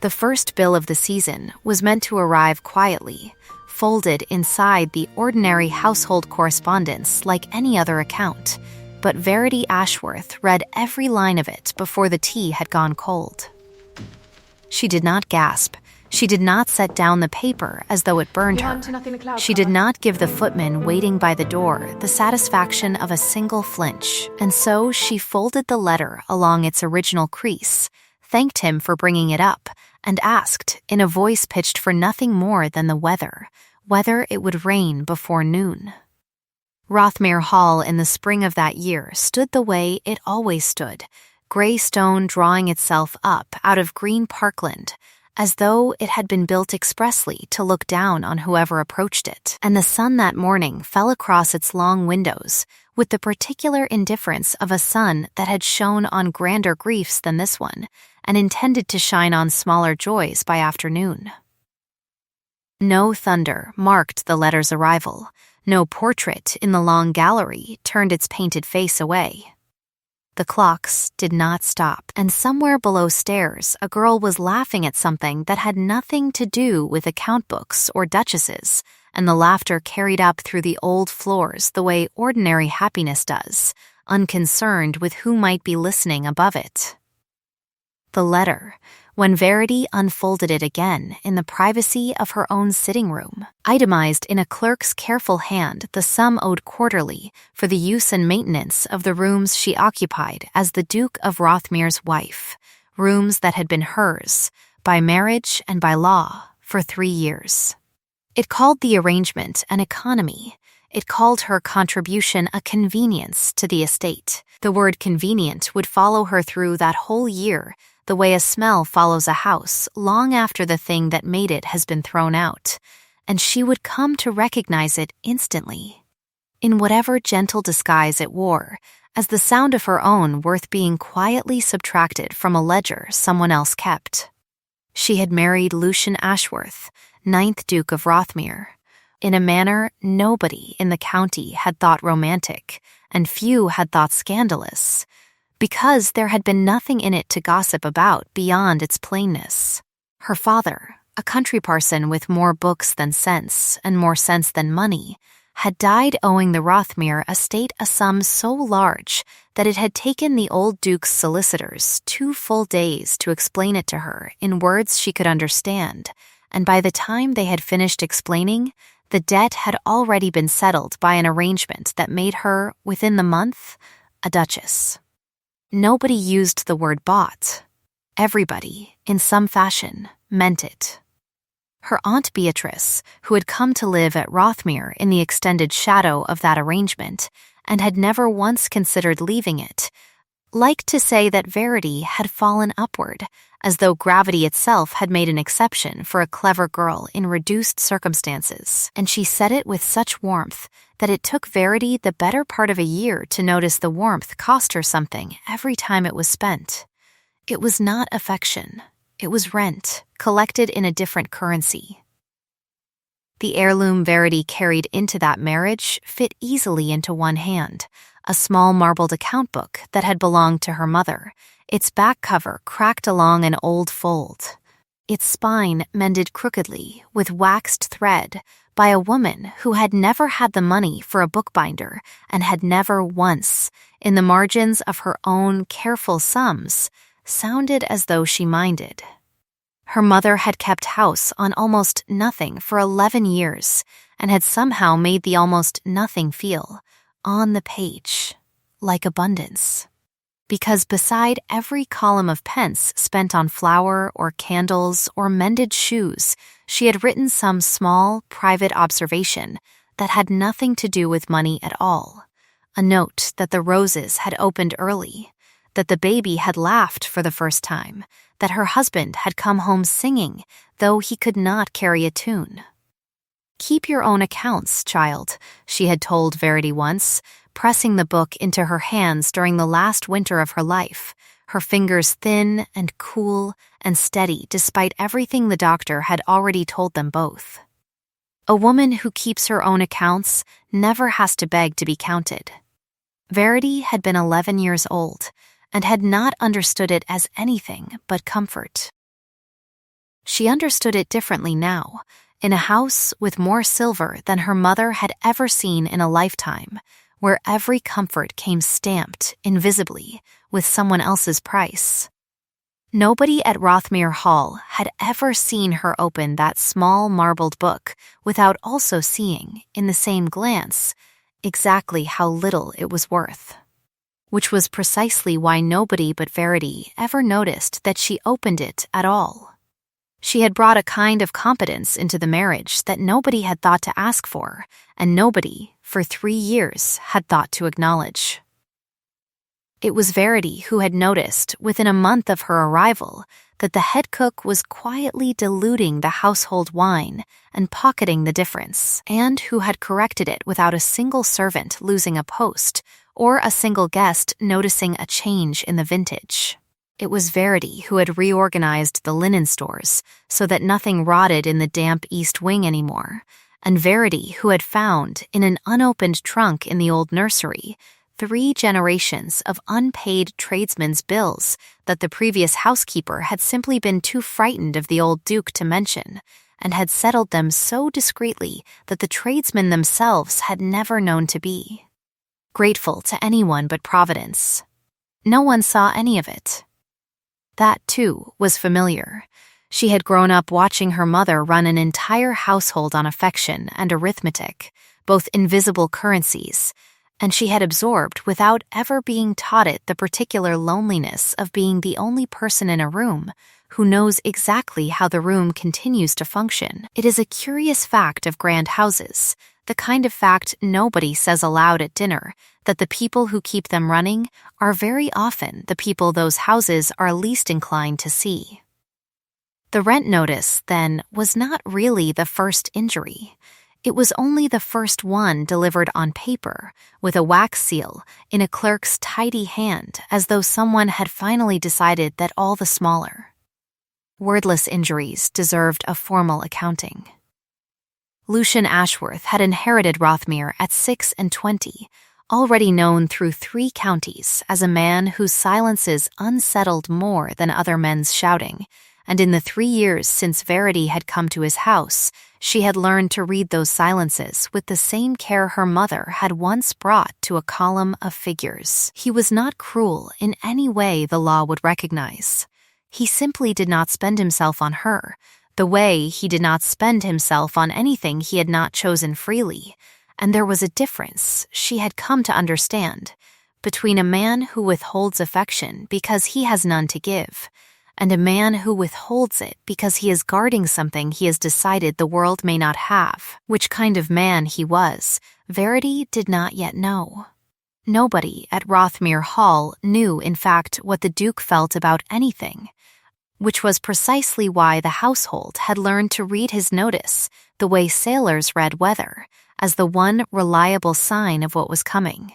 The first bill of the season was meant to arrive quietly, folded inside the ordinary household correspondence like any other account, but Verity Ashworth read every line of it before the tea had gone cold. She did not gasp. She did not set down the paper as though it burned her. She did not give the footman waiting by the door the satisfaction of a single flinch, and so she folded the letter along its original crease, thanked him for bringing it up, and asked, in a voice pitched for nothing more than the weather, whether it would rain before noon. Rothmere Hall in the spring of that year stood the way it always stood, gray stone drawing itself up out of green parkland, as though it had been built expressly to look down on whoever approached it, and the sun that morning fell across its long windows with the particular indifference of a sun that had shone on grander griefs than this one, and intended to shine on smaller joys by afternoon. No thunder marked the letter's arrival. No portrait in the long gallery turned its painted face away. The clocks did not stop, and somewhere below stairs a girl was laughing at something that had nothing to do with account books or duchesses, and the laughter carried up through the old floors the way ordinary happiness does, unconcerned with who might be listening above it. The letter, when Verity unfolded it again in the privacy of her own sitting room, itemized in a clerk's careful hand the sum owed quarterly for the use and maintenance of the rooms she occupied as the Duke of Rothmere's wife, rooms that had been hers, by marriage and by law, for 3 years. It called the arrangement an economy. It called her contribution a convenience to the estate. The word convenient would follow her through that whole year, the way a smell follows a house long after the thing that made it has been thrown out, and she would come to recognize it instantly, in whatever gentle disguise it wore, as the sound of her own worth being quietly subtracted from a ledger someone else kept. She had married Lucian Ashworth, 9th Duke of Rothmere, in a manner nobody in the county had thought romantic, and few had thought scandalous, because there had been nothing in it to gossip about beyond its plainness. Her father, a country parson with more books than sense and more sense than money, had died owing the Rothmere estate a sum so large that it had taken the old duke's solicitors 2 full days to explain it to her in words she could understand, and by the time they had finished explaining, the debt had already been settled by an arrangement that made her, within the month, a duchess. Nobody used the word bought. Everybody, in some fashion, meant it. Her Aunt Beatrice, who had come to live at Rothmere in the extended shadow of that arrangement, and had never once considered leaving it, liked to say that Verity had fallen upward, as though gravity itself had made an exception for a clever girl in reduced circumstances, and she said it with such warmth that it took Verity the better part of a year to notice the warmth cost her something every time it was spent. It was not affection. It was rent, collected in a different currency. The heirloom Verity carried into that marriage fit easily into one hand, a small marbled account book that had belonged to her mother, its back cover cracked along an old fold, its spine mended crookedly with waxed thread by a woman who had never had the money for a bookbinder and had never once, in the margins of her own careful sums, sounded as though she minded. Her mother had kept house on almost nothing for 11 years and had somehow made the almost nothing feel, on the page, like abundance. Because beside every column of pence spent on flour or candles or mended shoes, she had written some small, private observation that had nothing to do with money at all. A note that the roses had opened early, that the baby had laughed for the first time, that her husband had come home singing, though he could not carry a tune. "Keep your own accounts, child," she had told Verity once, pressing the book into her hands during the last winter of her life, her fingers thin and cool and steady despite everything the doctor had already told them both. A woman who keeps her own accounts never has to beg to be counted. Verity had been 11 years old and had not understood it as anything but comfort. She understood it differently now, in a house with more silver than her mother had ever seen in a lifetime, where every comfort came stamped, invisibly, with someone else's price. Nobody at Rothmere Hall had ever seen her open that small marbled book without also seeing, in the same glance, exactly how little it was worth. Which was precisely why nobody but Verity ever noticed that she opened it at all. She had brought a kind of competence into the marriage that nobody had thought to ask for, and nobody, for 3 years, had thought to acknowledge. It was Verity who had noticed, within a month of her arrival, that the head cook was quietly diluting the household wine and pocketing the difference, and who had corrected it without a single servant losing a post or a single guest noticing a change in the vintage. It was Verity who had reorganized the linen stores so that nothing rotted in the damp east wing anymore, and Verity who had found, in an unopened trunk in the old nursery, 3 generations of unpaid tradesmen's bills that the previous housekeeper had simply been too frightened of the old Duke to mention, and had settled them so discreetly that the tradesmen themselves had never known to be grateful to anyone but Providence. No one saw any of it. That, too, was familiar. She had grown up watching her mother run an entire household on affection and arithmetic, both invisible currencies, and she had absorbed, without ever being taught it, the particular loneliness of being the only person in a room who knows exactly how the room continues to function. It is a curious fact of grand houses, the kind of fact nobody says aloud at dinner, that the people who keep them running are very often the people those houses are least inclined to see. The rent notice, then, was not really the first injury. It was only the first one delivered on paper, with a wax seal, in a clerk's tidy hand, as though someone had finally decided that all the smaller, wordless injuries deserved a formal accounting. Lucian Ashworth had inherited Rothmere at 26, already known through 3 counties as a man whose silences unsettled more than other men's shouting, and in the 3 years since Verity had come to his house, she had learned to read those silences with the same care her mother had once brought to a column of figures. He was not cruel in any way the law would recognize. He simply did not spend himself on her, the way he did not spend himself on anything he had not chosen freely, and there was a difference, she had come to understand, between a man who withholds affection because he has none to give, and a man who withholds it because he is guarding something he has decided the world may not have. Which kind of man he was, Verity did not yet know. Nobody at Rothmere Hall knew, in fact, what the Duke felt about anything, which was precisely why the household had learned to read his notice the way sailors read weather, as the one reliable sign of what was coming.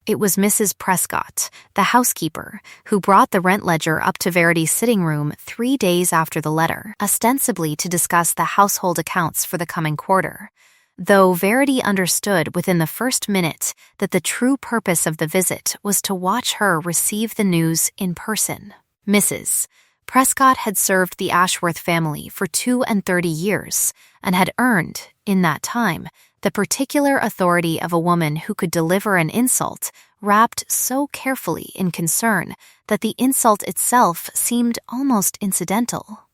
It was Mrs. Prescott, the housekeeper, who brought the rent ledger up to Verity's sitting room 3 days after the letter, ostensibly to discuss the household accounts for the coming quarter, though Verity understood within the first minute that the true purpose of the visit was to watch her receive the news in person. Mrs. Prescott had served the Ashworth family for 32 years and had earned, in that time, the particular authority of a woman who could deliver an insult wrapped so carefully in concern that the insult itself seemed almost incidental.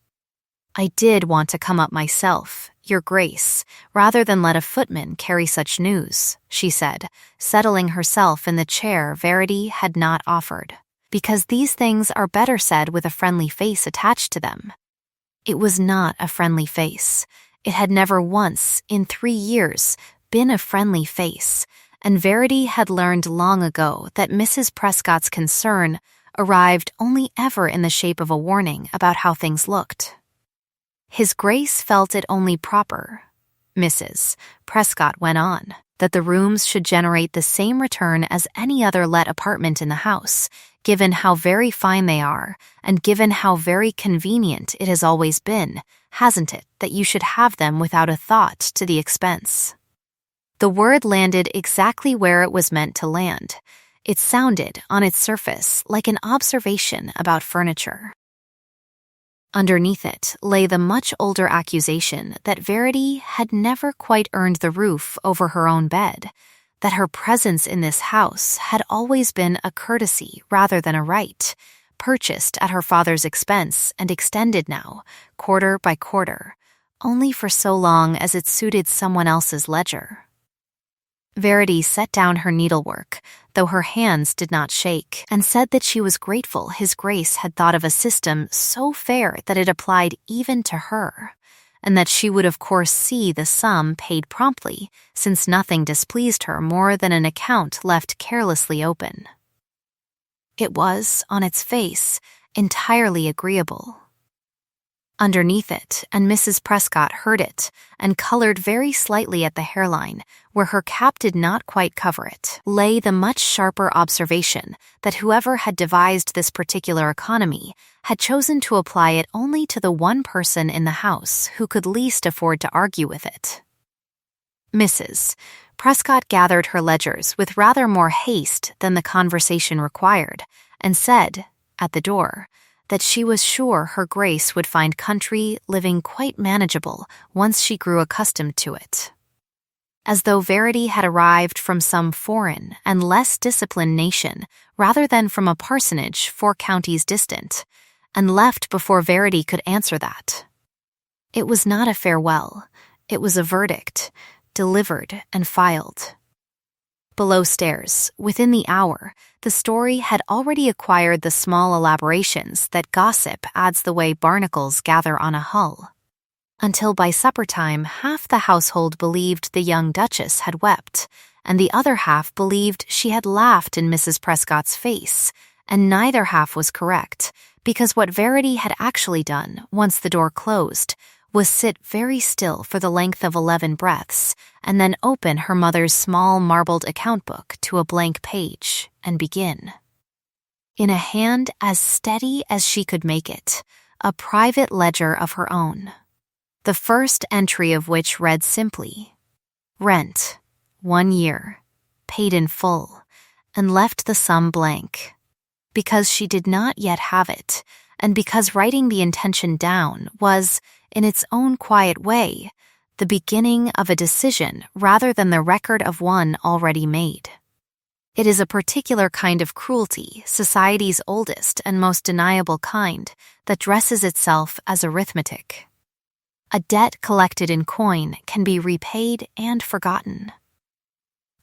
"I did want to come up myself, Your Grace, rather than let a footman carry such news," she said, settling herself in the chair Verity had not offered, "because these things are better said with a friendly face attached to them." It was not a friendly face. It had never once, in 3 years, been a friendly face, and Verity had learned long ago that Mrs. Prescott's concern arrived only ever in the shape of a warning about how things looked. His Grace felt it only proper, Mrs. Prescott went on, that the rooms should generate the same return as any other let apartment in the house, given how very fine they are, and given how very convenient it has always been, hasn't it, that you should have them without a thought to the expense? The word landed exactly where it was meant to land. It sounded, on its surface, like an observation about furniture. Underneath it lay the much older accusation that Verity had never quite earned the roof over her own bed, that her presence in this house had always been a courtesy rather than a right, purchased at her father's expense and extended now, quarter by quarter, only for so long as it suited someone else's ledger. Verity set down her needlework, though her hands did not shake, and said that she was grateful His Grace had thought of a system so fair that it applied even to her, and that she would of course see the sum paid promptly, since nothing displeased her more than an account left carelessly open. It was, on its face, entirely agreeable. Underneath it, and Mrs. Prescott heard it, and colored very slightly at the hairline, where her cap did not quite cover it, lay the much sharper observation that whoever had devised this particular economy had chosen to apply it only to the one person in the house who could least afford to argue with it. Mrs. Prescott gathered her ledgers with rather more haste than the conversation required, and said, at the door, that she was sure her Grace would find country living quite manageable once she grew accustomed to it. As though Verity had arrived from some foreign and less disciplined nation rather than from a parsonage 4 counties distant, and left before Verity could answer that. It was not a farewell, it was a verdict, delivered and filed. Below stairs, within the hour, the story had already acquired the small elaborations that gossip adds the way barnacles gather on a hull. Until by supper time, half the household believed the young Duchess had wept, and the other half believed she had laughed in Mrs. Prescott's face, and neither half was correct, because what Verity had actually done, once the door closed, was sit very still for the length of 11 breaths, and then open her mother's small marbled account book to a blank page, and begin. In a hand as steady as she could make it, a private ledger of her own, the first entry of which read simply, "Rent, 1 year, paid in full," and left the sum blank, because she did not yet have it, and because writing the intention down was, in its own quiet way, the beginning of a decision rather than the record of one already made. It is a particular kind of cruelty, society's oldest and most deniable kind, that dresses itself as arithmetic. A debt collected in coin can be repaid and forgotten.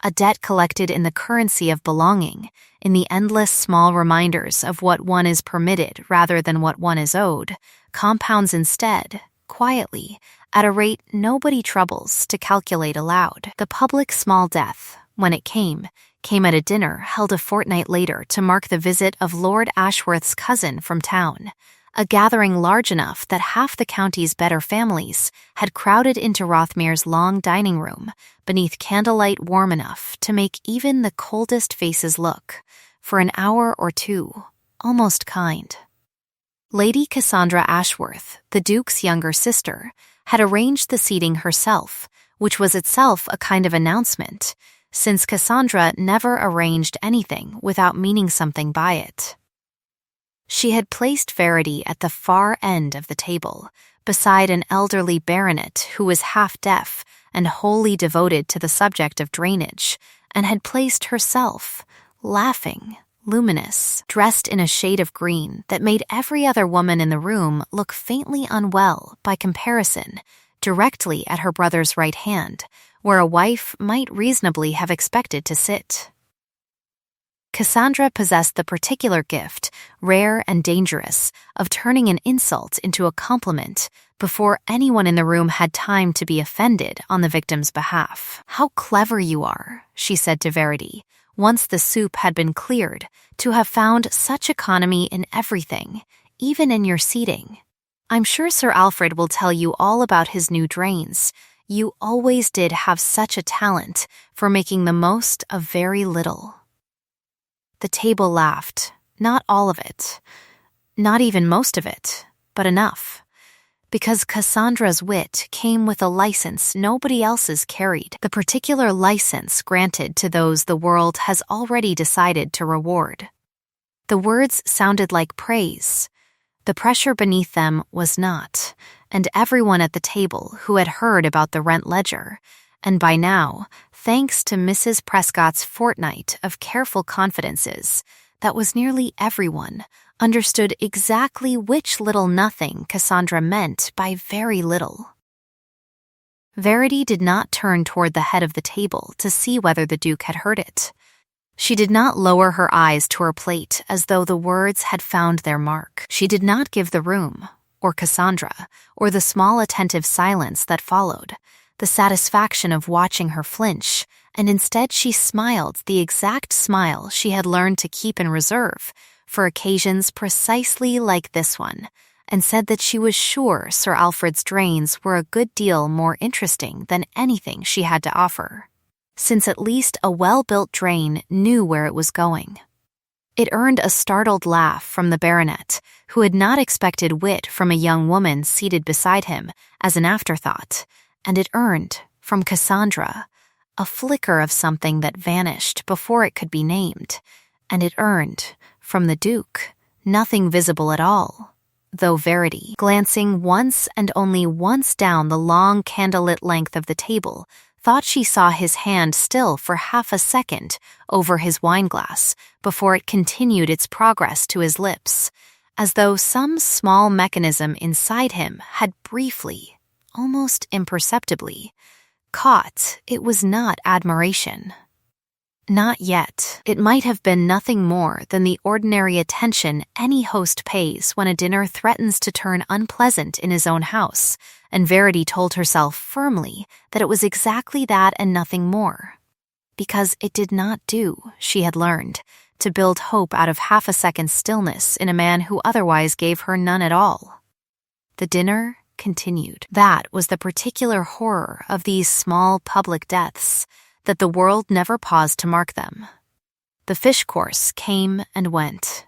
A debt collected in the currency of belonging, in the endless small reminders of what one is permitted rather than what one is owed, compounds instead, quietly, at a rate nobody troubles to calculate aloud. The public small death, when it came at a dinner held a fortnight later to mark the visit of Lord Ashworth's cousin from town, a gathering large enough that half the county's better families had crowded into Rothmere's long dining room, beneath candlelight warm enough to make even the coldest faces look, for an hour or two, almost kind. Lady Cassandra Ashworth, the Duke's younger sister, had arranged the seating herself, which was itself a kind of announcement, since Cassandra never arranged anything without meaning something by it. She had placed Verity at the far end of the table, beside an elderly baronet who was half-deaf and wholly devoted to the subject of drainage, and had placed herself, laughing, luminous, dressed in a shade of green that made every other woman in the room look faintly unwell by comparison, directly at her brother's right hand, where a wife might reasonably have expected to sit. Cassandra possessed the particular gift, rare and dangerous, of turning an insult into a compliment before anyone in the room had time to be offended on the victim's behalf. "How clever you are," she said to Verity, once the soup had been cleared, "to have found such economy in everything, even in your seating. I'm sure Sir Alfred will tell you all about his new drains. You always did have such a talent for making the most of very little." The table laughed, not all of it, not even most of it, but enough, because Cassandra's wit came with a license nobody else's carried, the particular license granted to those the world has already decided to reward. The words sounded like praise, The pressure beneath them was not, and everyone at the table who had heard about the rent ledger, and by now, thanks to Mrs. Prescott's fortnight of careful confidences, that was nearly everyone, understood exactly which little nothing Cassandra meant by very little. Verity did not turn toward the head of the table to see whether the Duke had heard it. She did not lower her eyes to her plate as though the words had found their mark. She did not give the room, or Cassandra, or the small attentive silence that followed, the satisfaction of watching her flinch, and instead she smiled the exact smile she had learned to keep in reserve for occasions precisely like this one, and said that she was sure Sir Alfred's drains were a good deal more interesting than anything she had to offer, since at least a well-built drain knew where it was going. It earned a startled laugh from the baronet, who had not expected wit from a young woman seated beside him as an afterthought, and it earned, from Cassandra, a flicker of something that vanished before it could be named, and it earned, from the Duke, nothing visible at all, though Verity, glancing once and only once down the long candlelit length of the table, thought she saw his hand still for half a second over his wineglass before it continued its progress to his lips, as though some small mechanism inside him had briefly, almost imperceptibly, caught it was not admiration. Not yet. It might have been nothing more than the ordinary attention any host pays when a dinner threatens to turn unpleasant in his own house, and Verity told herself firmly that it was exactly that and nothing more. Because it did not do, she had learned, to build hope out of half a second's stillness in a man who otherwise gave her none at all. The dinner continued. That was the particular horror of these small public deaths, that the world never paused to mark them. The fish course came and went.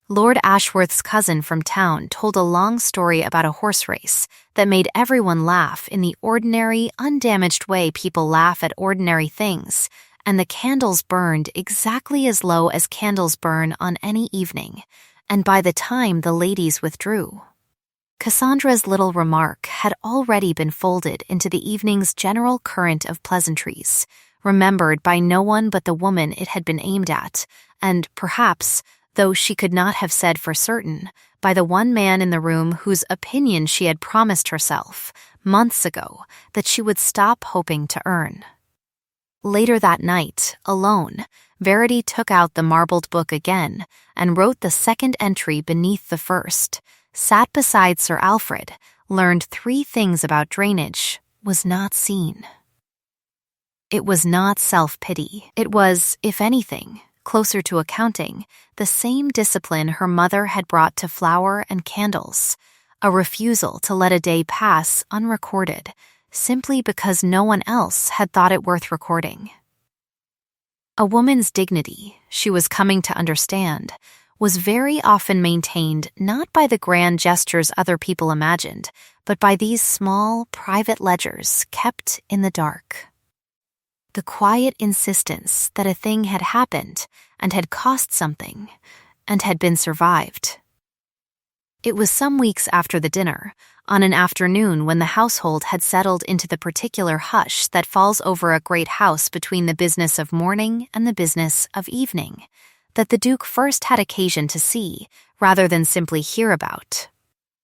Lord Ashworth's cousin from town told a long story about a horse race that made everyone laugh in the ordinary, undamaged way people laugh at ordinary things, and the candles burned exactly as low as candles burn on any evening, and by the time the ladies withdrew, Cassandra's little remark had already been folded into the evening's general current of pleasantries, remembered by no one but the woman it had been aimed at, and perhaps, though she could not have said for certain, by the one man in the room whose opinion she had promised herself, months ago, that she would stop hoping to earn. Later that night, alone, Verity took out the marbled book again and wrote the second entry beneath the first, sat beside Sir Alfred, learned 3 things about drainage, was not seen. It was not self-pity. It was, if anything, closer to accounting, the same discipline her mother had brought to flower and candles, a refusal to let a day pass unrecorded, simply because no one else had thought it worth recording. A woman's dignity, she was coming to understand, was very often maintained not by the grand gestures other people imagined, but by these small, private ledgers kept in the dark. The quiet insistence that a thing had happened and had cost something and had been survived. It was some weeks after the dinner, on an afternoon when the household had settled into the particular hush that falls over a great house between the business of morning and the business of evening, that the Duke first had occasion to see, rather than simply hear about,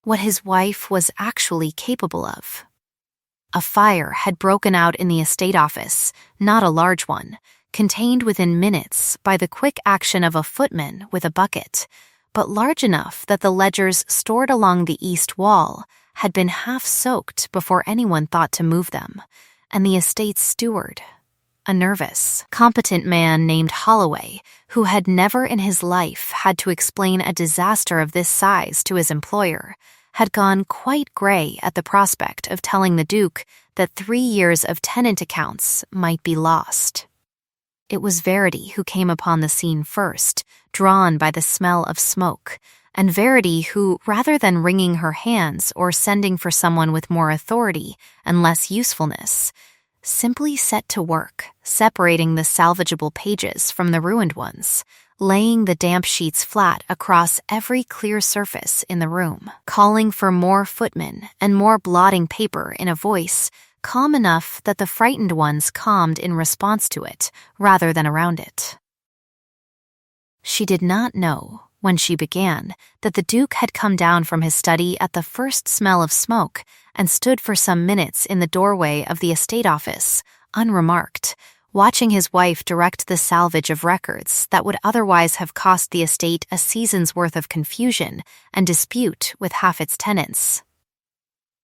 what his wife was actually capable of. A fire had broken out in the estate office, not a large one, contained within minutes by the quick action of a footman with a bucket, but large enough that the ledgers stored along the east wall had been half soaked before anyone thought to move them, and the estate's steward, a nervous, competent man named Holloway, who had never in his life had to explain a disaster of this size to his employer, had gone quite gray at the prospect of telling the Duke that 3 years of tenant accounts might be lost. It was Verity who came upon the scene first, drawn by the smell of smoke, and Verity who, rather than wringing her hands or sending for someone with more authority and less usefulness, simply set to work, separating the salvageable pages from the ruined ones, laying the damp sheets flat across every clear surface in the room, calling for more footmen and more blotting paper in a voice calm enough that the frightened ones calmed in response to it rather than around it. She did not know, when she began, that the Duke had come down from his study at the first smell of smoke and stood for some minutes in the doorway of the estate office, unremarked, watching his wife direct the salvage of records that would otherwise have cost the estate a season's worth of confusion and dispute with half its tenants.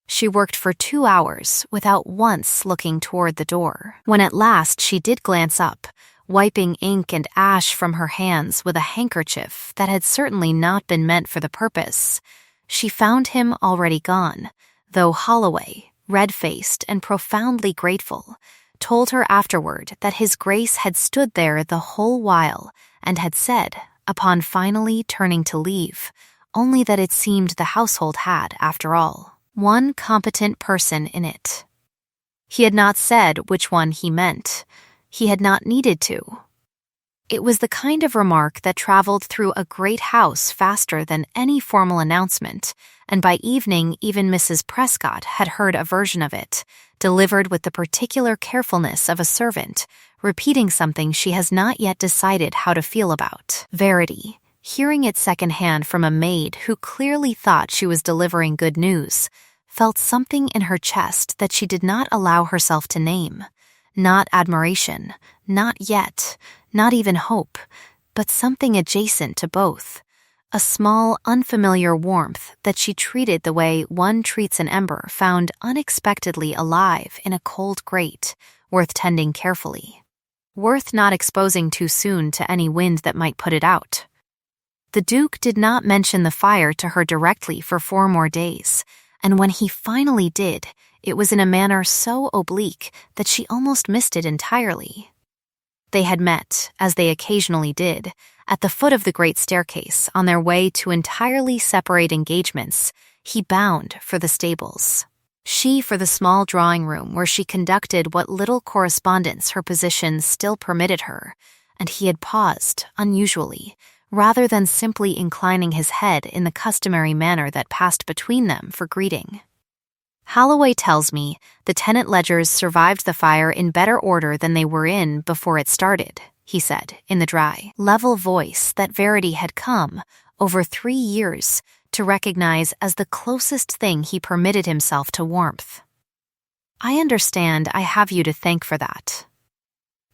She worked for 2 hours without once looking toward the door. When at last she did glance up, wiping ink and ash from her hands with a handkerchief that had certainly not been meant for the purpose, she found him already gone, though Holloway, red-faced and profoundly grateful, told her afterward that His Grace had stood there the whole while and had said, upon finally turning to leave, only that it seemed the household had, after all, one competent person in it. He had not said which one he meant. He had not needed to. It was the kind of remark that traveled through a great house faster than any formal announcement, and by evening even Mrs. Prescott had heard a version of it, delivered with the particular carefulness of a servant, repeating something she has not yet decided how to feel about. Verity, hearing it secondhand from a maid who clearly thought she was delivering good news, felt something in her chest that she did not allow herself to name. Not admiration, not yet, not even hope, but something adjacent to both. A small, unfamiliar warmth that she treated the way one treats an ember found unexpectedly alive in a cold grate, worth tending carefully. Worth not exposing too soon to any wind that might put it out. The Duke did not mention the fire to her directly for 4 more days, and when he finally did, it was in a manner so oblique that she almost missed it entirely. They had met, as they occasionally did, at the foot of the great staircase on their way to entirely separate engagements. He bound for the stables, she for the small drawing room where she conducted what little correspondence her position still permitted her, and he had paused, unusually, rather than simply inclining his head in the customary manner that passed between them for greeting. Holloway tells me the tenant ledgers survived the fire in better order than they were in before it started, he said, in the dry, level voice that Verity had come, over 3 years, to recognize as the closest thing he permitted himself to warmth. I understand I have you to thank for that.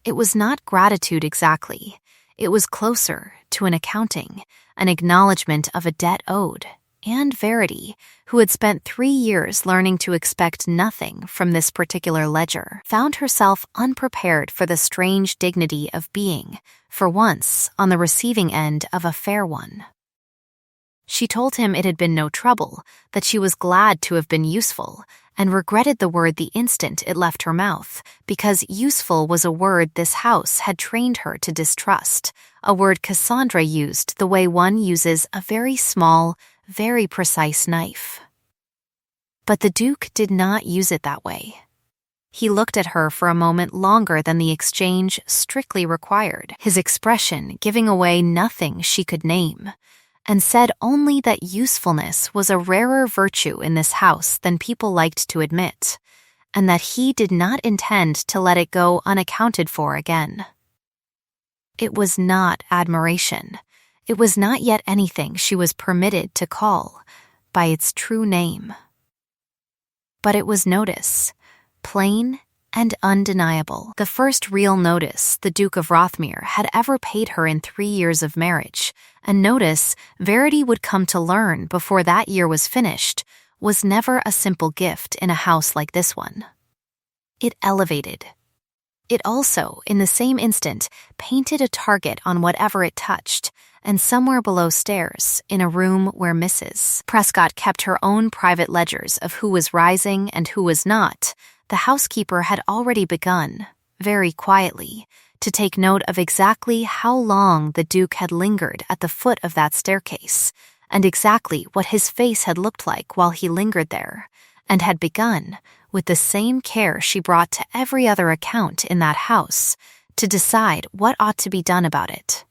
It was not gratitude exactly. It was closer to an accounting, an acknowledgement of a debt owed, and Verity, who had spent 3 years learning to expect nothing from this particular ledger, found herself unprepared for the strange dignity of being, for once, on the receiving end of a fair one. She told him it had been no trouble, that she was glad to have been useful, and regretted the word the instant it left her mouth, because useful was a word this house had trained her to distrust, a word Cassandra used the way one uses a very small, very precise knife. But the Duke did not use it that way. He looked at her for a moment longer than the exchange strictly required, his expression giving away nothing she could name, and said only that usefulness was a rarer virtue in this house than people liked to admit, and that he did not intend to let it go unaccounted for again. It was not admiration. It was not yet anything she was permitted to call by its true name. But it was notice, plain and undeniable, the first real notice the Duke of Rothmere had ever paid her in 3 years of marriage, and notice Verity would come to learn before that year was finished was never a simple gift in a house like this one. It elevated. It also, in the same instant, painted a target on whatever it touched, and somewhere below stairs, in a room where Mrs. Prescott kept her own private ledgers of who was rising and who was not, the housekeeper had already begun, very quietly, to take note of exactly how long the Duke had lingered at the foot of that staircase, and exactly what his face had looked like while he lingered there, and had begun, with the same care she brought to every other account in that house, to decide what ought to be done about it.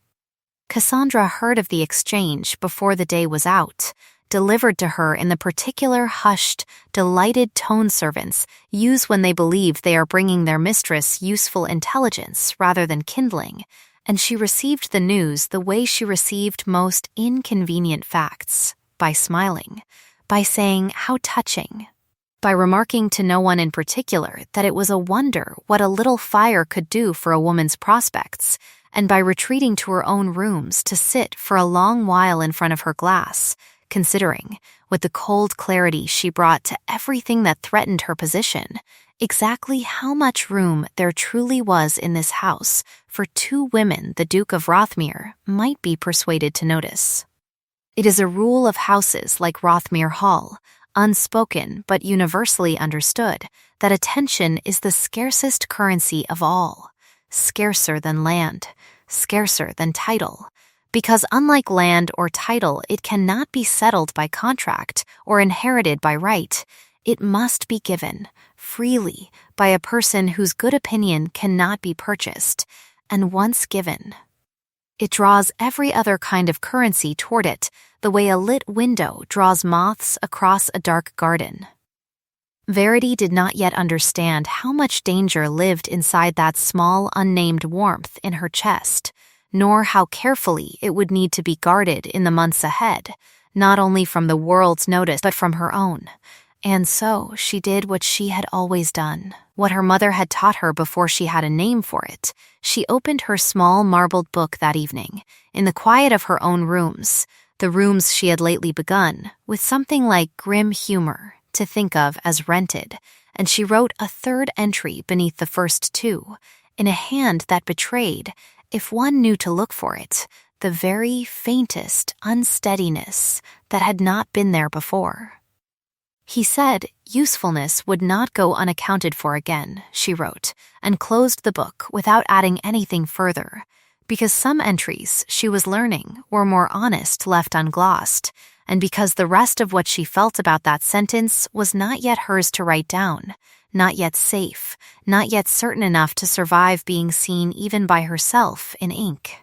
Cassandra heard of the exchange before the day was out, delivered to her in the particular hushed, delighted tone servants use when they believe they are bringing their mistress useful intelligence rather than kindling, and she received the news the way she received most inconvenient facts, by smiling, by saying how touching, by remarking to no one in particular that it was a wonder what a little fire could do for a woman's prospects, and by retreating to her own rooms to sit for a long while in front of her glass, considering, with the cold clarity she brought to everything that threatened her position, exactly how much room there truly was in this house for two women the Duke of Rothmere might be persuaded to notice. It is a rule of houses like Rothmere Hall, unspoken but universally understood, that attention is the scarcest currency of all, scarcer than land, scarcer than title, because unlike land or title, it cannot be settled by contract or inherited by right. It must be given, freely, by a person whose good opinion cannot be purchased, and once given, it draws every other kind of currency toward it, the way a lit window draws moths across a dark garden. Verity did not yet understand how much danger lived inside that small, unnamed warmth in her chest, nor how carefully it would need to be guarded in the months ahead, not only from the world's notice but from her own. And so she did what she had always done, what her mother had taught her before she had a name for it. She opened her small marbled book that evening, in the quiet of her own rooms, the rooms she had lately begun, with something like grim humor to think of as rented, and she wrote a third entry beneath the first two, in a hand that betrayed, if one knew to look for it, the very faintest unsteadiness that had not been there before. He said usefulness would not go unaccounted for again, she wrote, and closed the book without adding anything further, because some entries she was learning were more honest left unglossed, and because the rest of what she felt about that sentence was not yet hers to write down, not yet safe, not yet certain enough to survive being seen even by herself in ink.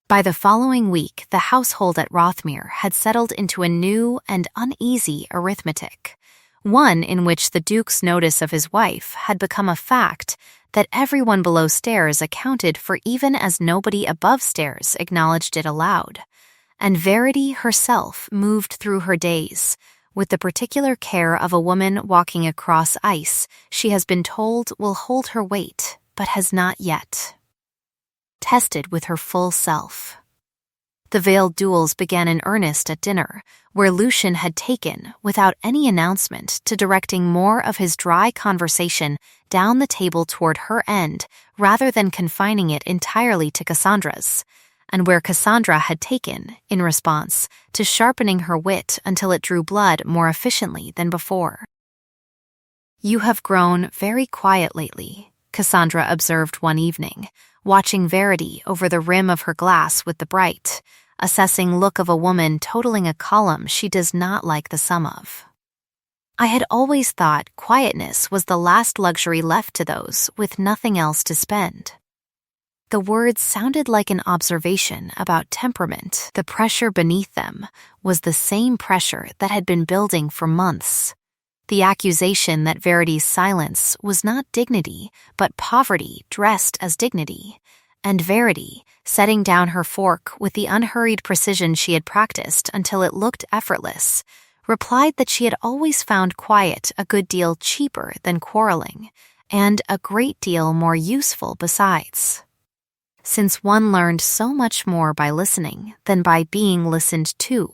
By the following week, the household at Rothmere had settled into a new and uneasy arithmetic, one in which the Duke's notice of his wife had become a fact that everyone below stairs accounted for even as nobody above stairs acknowledged it aloud, and Verity herself moved through her days with the particular care of a woman walking across ice she has been told will hold her weight but has not yet tested with her full self. The veiled duels began in earnest at dinner, where Lucian had taken, without any announcement, to directing more of his dry conversation down the table toward her end rather than confining it entirely to Cassandra's, and where Cassandra had taken, in response, to sharpening her wit until it drew blood more efficiently than before. "You have grown very quiet lately," Cassandra observed one evening, watching Verity over the rim of her glass with the bright, assessing look of a woman totaling a column she does not like the sum of. "I had always thought quietness was the last luxury left to those with nothing else to spend." The words sounded like an observation about temperament. The pressure beneath them was the same pressure that had been building for months. The accusation that Verity's silence was not dignity, but poverty dressed as dignity, and Verity, setting down her fork with the unhurried precision she had practiced until it looked effortless, replied that she had always found quiet a good deal cheaper than quarreling, and a great deal more useful besides, since one learned so much more by listening than by being listened to.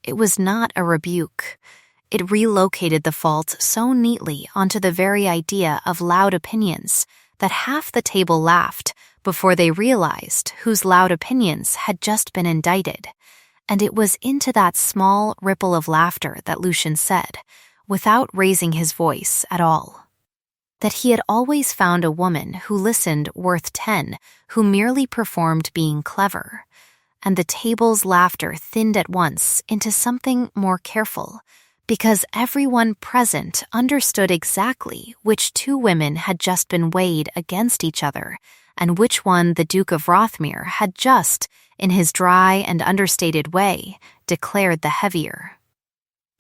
It was not a rebuke. It relocated the fault so neatly onto the very idea of loud opinions that half the table laughed before they realized whose loud opinions had just been indicted, and it was into that small ripple of laughter that Lucian said, without raising his voice at all, that he had always found a woman who listened worth 10, who merely performed being clever, and the table's laughter thinned at once into something more careful, because everyone present understood exactly which two women had just been weighed against each other and which one the Duke of Rothmere had just, in his dry and understated way, declared the heavier.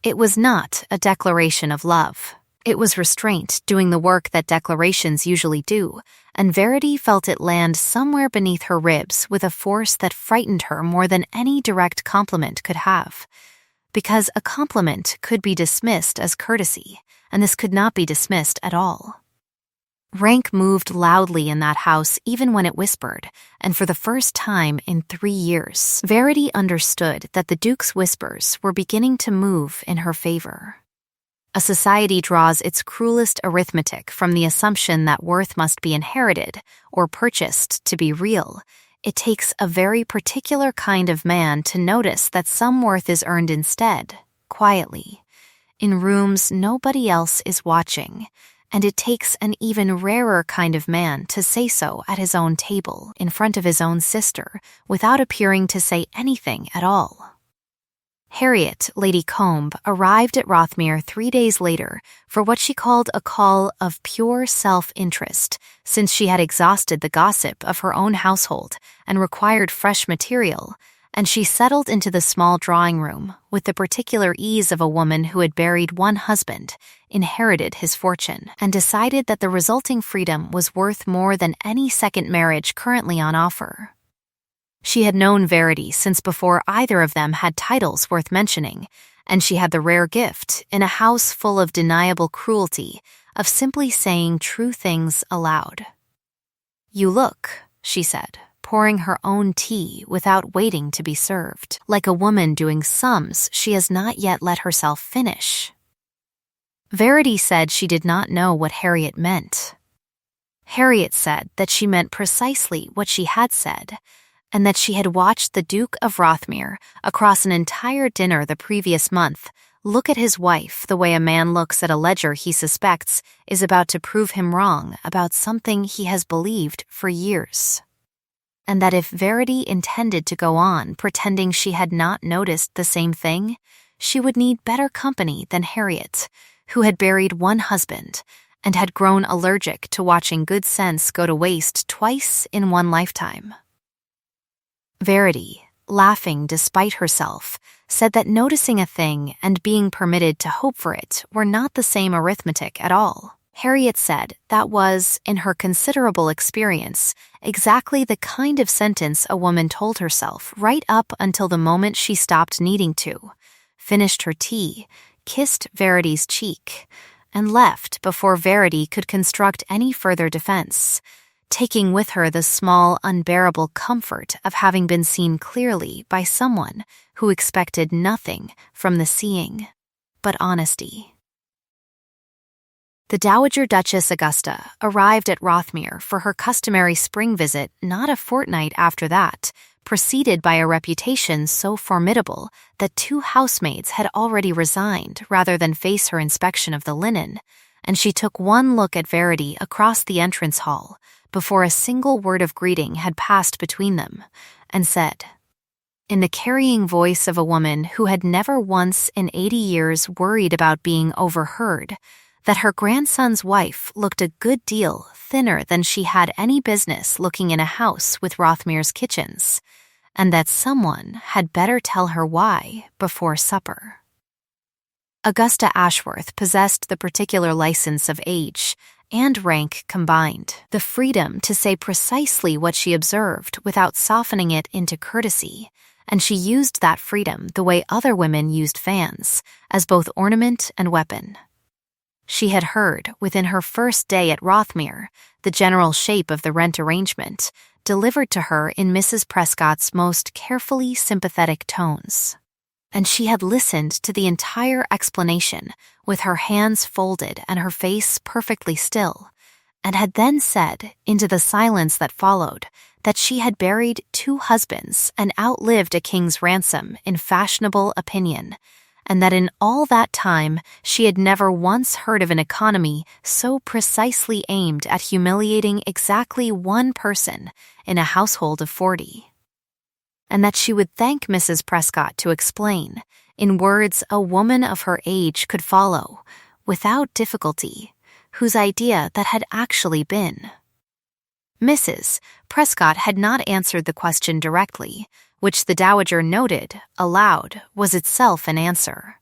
It was not a declaration of love. It was restraint doing the work that declarations usually do, and Verity felt it land somewhere beneath her ribs with a force that frightened her more than any direct compliment could have. Because a compliment could be dismissed as courtesy, and this could not be dismissed at all. Rank moved loudly in that house even when it whispered, and for the first time in 3 years, Verity understood that the Duke's whispers were beginning to move in her favor. A society draws its cruelest arithmetic from the assumption that worth must be inherited or purchased to be real. It takes a very particular kind of man to notice that some worth is earned instead, quietly, in rooms nobody else is watching, and it takes an even rarer kind of man to say so at his own table in front of his own sister without appearing to say anything at all. Harriet, Lady Combe, arrived at Rothmere 3 days later for what she called a call of pure self-interest, since she had exhausted the gossip of her own household and required fresh material, and she settled into the small drawing room with the particular ease of a woman who had buried one husband, inherited his fortune, and decided that the resulting freedom was worth more than any second marriage currently on offer. She had known Verity since before either of them had titles worth mentioning, and she had the rare gift, in a house full of deniable cruelty, of simply saying true things aloud. "You look," she said, pouring her own tea without waiting to be served, "like a woman doing sums she has not yet let herself finish." Verity said she did not know what Harriet meant. Harriet said that she meant precisely what she had said, and that she had watched the Duke of Rothmere, across an entire dinner the previous month, look at his wife the way a man looks at a ledger he suspects is about to prove him wrong about something he has believed for years. And that if Verity intended to go on pretending she had not noticed the same thing, she would need better company than Harriet, who had buried one husband and had grown allergic to watching good sense go to waste twice in one lifetime. Verity, laughing despite herself, said that noticing a thing and being permitted to hope for it were not the same arithmetic at all. Harriet said that was, in her considerable experience, exactly the kind of sentence a woman told herself right up until the moment she stopped needing to, finished her tea, kissed Verity's cheek, and left before Verity could construct any further defense, taking with her the small, unbearable comfort of having been seen clearly by someone who expected nothing from the seeing but honesty. The Dowager Duchess Augusta arrived at Rothmere for her customary spring visit not a fortnight after that, preceded by a reputation so formidable that 2 housemaids had already resigned rather than face her inspection of the linen, and she took one look at Verity across the entrance hall before a single word of greeting had passed between them, and said, in the carrying voice of a woman who had never once in 80 years worried about being overheard, that her grandson's wife looked a good deal thinner than she had any business looking in a house with Rothmere's kitchens, and that someone had better tell her why before supper. Augusta Ashworth possessed the particular license of age and rank combined, the freedom to say precisely what she observed without softening it into courtesy, and she used that freedom the way other women used fans, as both ornament and weapon. She had heard, within her first day at Rothmere, the general shape of the rent arrangement, delivered to her in Mrs. Prescott's most carefully sympathetic tones. And she had listened to the entire explanation with her hands folded and her face perfectly still, and had then said, into the silence that followed, that she had buried 2 husbands and outlived a king's ransom in fashionable opinion, and that in all that time she had never once heard of an economy so precisely aimed at humiliating exactly one person in a household of 40. And that she would thank Mrs. Prescott to explain, in words a woman of her age could follow, without difficulty, whose idea that had actually been. Mrs. Prescott had not answered the question directly, which the dowager noted, aloud, was itself an answer.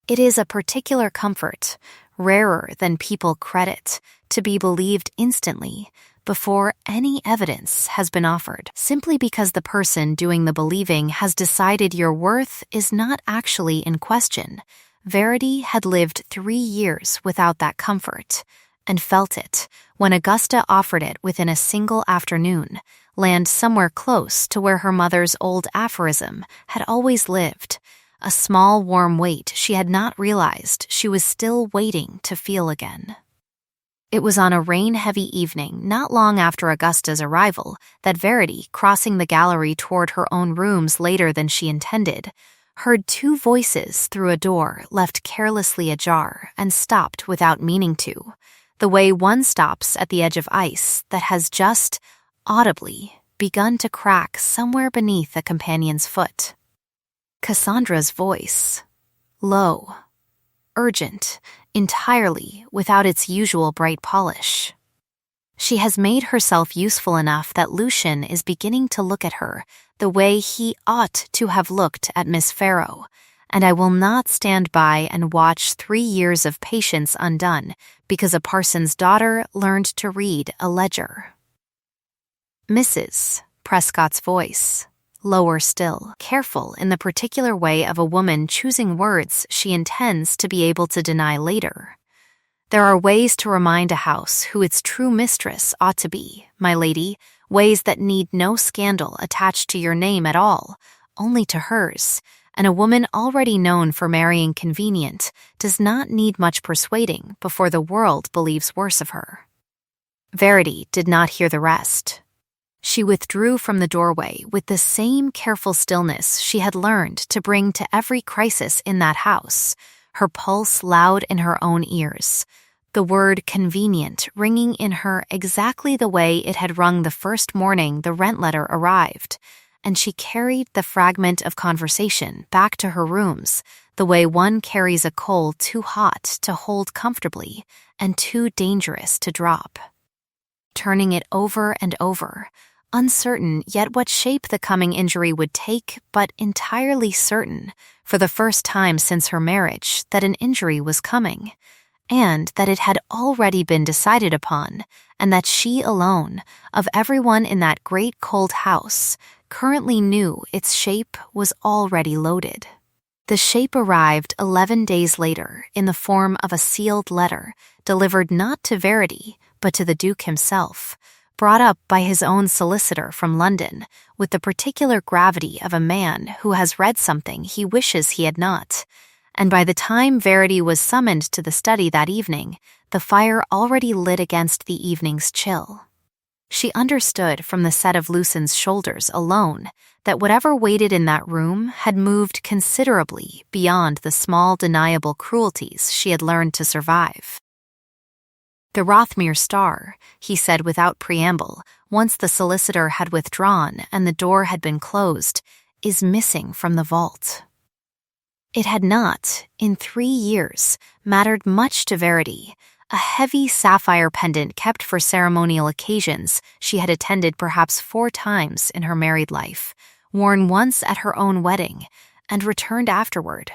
It is a particular comfort, rarer than people credit, to be believed instantly, before any evidence has been offered, simply because the person doing the believing has decided your worth is not actually in question. Verity had lived 3 years without that comfort, and felt it when Augusta offered it within a single afternoon, land somewhere close to where her mother's old aphorism had always lived, a small warm weight she had not realized she was still waiting to feel again. It was on a rain-heavy evening not long after Augusta's arrival that Verity, crossing the gallery toward her own rooms later than she intended, heard 2 voices through a door left carelessly ajar and stopped without meaning to, the way one stops at the edge of ice that has just, audibly, begun to crack somewhere beneath a companion's foot. Cassandra's voice, low, urgent, entirely without its usual bright polish. She has made herself useful enough that Lucian is beginning to look at her the way he ought to have looked at Miss Farrow, and I will not stand by and watch 3 years of patience undone because a parson's daughter learned to read a ledger. Mrs. Prescott's voice, lower still, careful in the particular way of a woman choosing words she intends to be able to deny later. There are ways to remind a house who its true mistress ought to be, my lady, ways that need no scandal attached to your name at all, only to hers, and a woman already known for marrying convenient does not need much persuading before the world believes worse of her. Verity did not hear the rest. She withdrew from the doorway with the same careful stillness she had learned to bring to every crisis in that house, her pulse loud in her own ears, the word convenient ringing in her exactly the way it had rung the first morning the rent letter arrived, and she carried the fragment of conversation back to her rooms the way one carries a coal too hot to hold comfortably and too dangerous to drop. Turning it over and over, uncertain yet what shape the coming injury would take, but entirely certain, for the first time since her marriage, that an injury was coming, and that it had already been decided upon, and that she alone, of everyone in that great cold house, currently knew its shape was already loaded. The shape arrived 11 days later in the form of a sealed letter delivered not to Verity, but to the Duke himself, brought up by his own solicitor from London, with the particular gravity of a man who has read something he wishes he had not. And by the time Verity was summoned to the study that evening, the fire already lit against the evening's chill. She understood from the set of Lucian's shoulders alone that whatever waited in that room had moved considerably beyond the small deniable cruelties she had learned to survive. "The Rothmere Star," he said without preamble, once the solicitor had withdrawn and the door had been closed, "is missing from the vault." It had not, in 3 years, mattered much to Verity. A heavy sapphire pendant kept for ceremonial occasions she had attended perhaps 4 times in her married life, worn once at her own wedding, and returned afterward,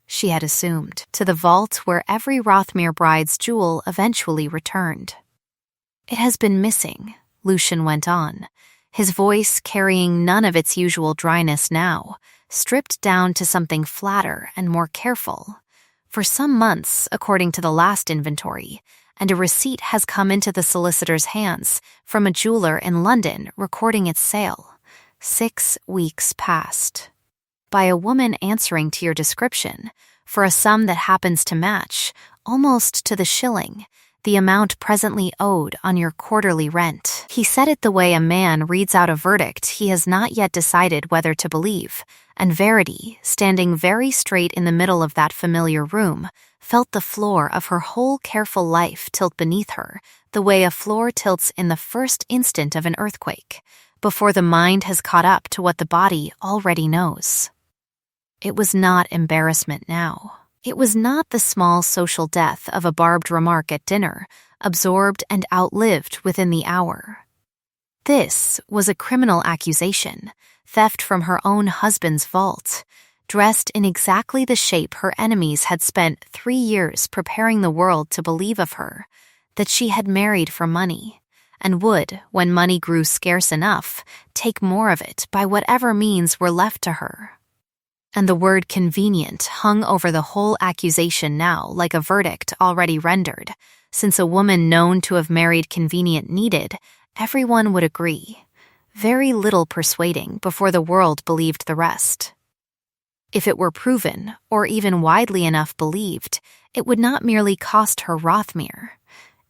she had assumed, to the vault where every Rothmere bride's jewel eventually returned. "It has been missing," Lucian went on, his voice carrying none of its usual dryness now, stripped down to something flatter and more careful, for some months, according to the last inventory, and a receipt has come into the solicitor's hands from a jeweler in London recording its sale. 6 weeks past. By a woman answering to your description, for a sum that happens to match, almost to the shilling, the amount presently owed on your quarterly rent. He said it the way a man reads out a verdict he has not yet decided whether to believe, and Verity, standing very straight in the middle of that familiar room, felt the floor of her whole careful life tilt beneath her, the way a floor tilts in the first instant of an earthquake, before the mind has caught up to what the body already knows. It was not embarrassment now. It was not the small social death of a barbed remark at dinner, absorbed and outlived within the hour. This was a criminal accusation, theft from her own husband's vault, dressed in exactly the shape her enemies had spent 3 years preparing the world to believe of her, that she had married for money, and would, when money grew scarce enough, take more of it by whatever means were left to her. And the word convenient hung over the whole accusation now like a verdict already rendered, since a woman known to have married convenient needed, everyone would agree. Very little persuading before the world believed the rest. If it were proven, or even widely enough believed, it would not merely cost her Rothmere.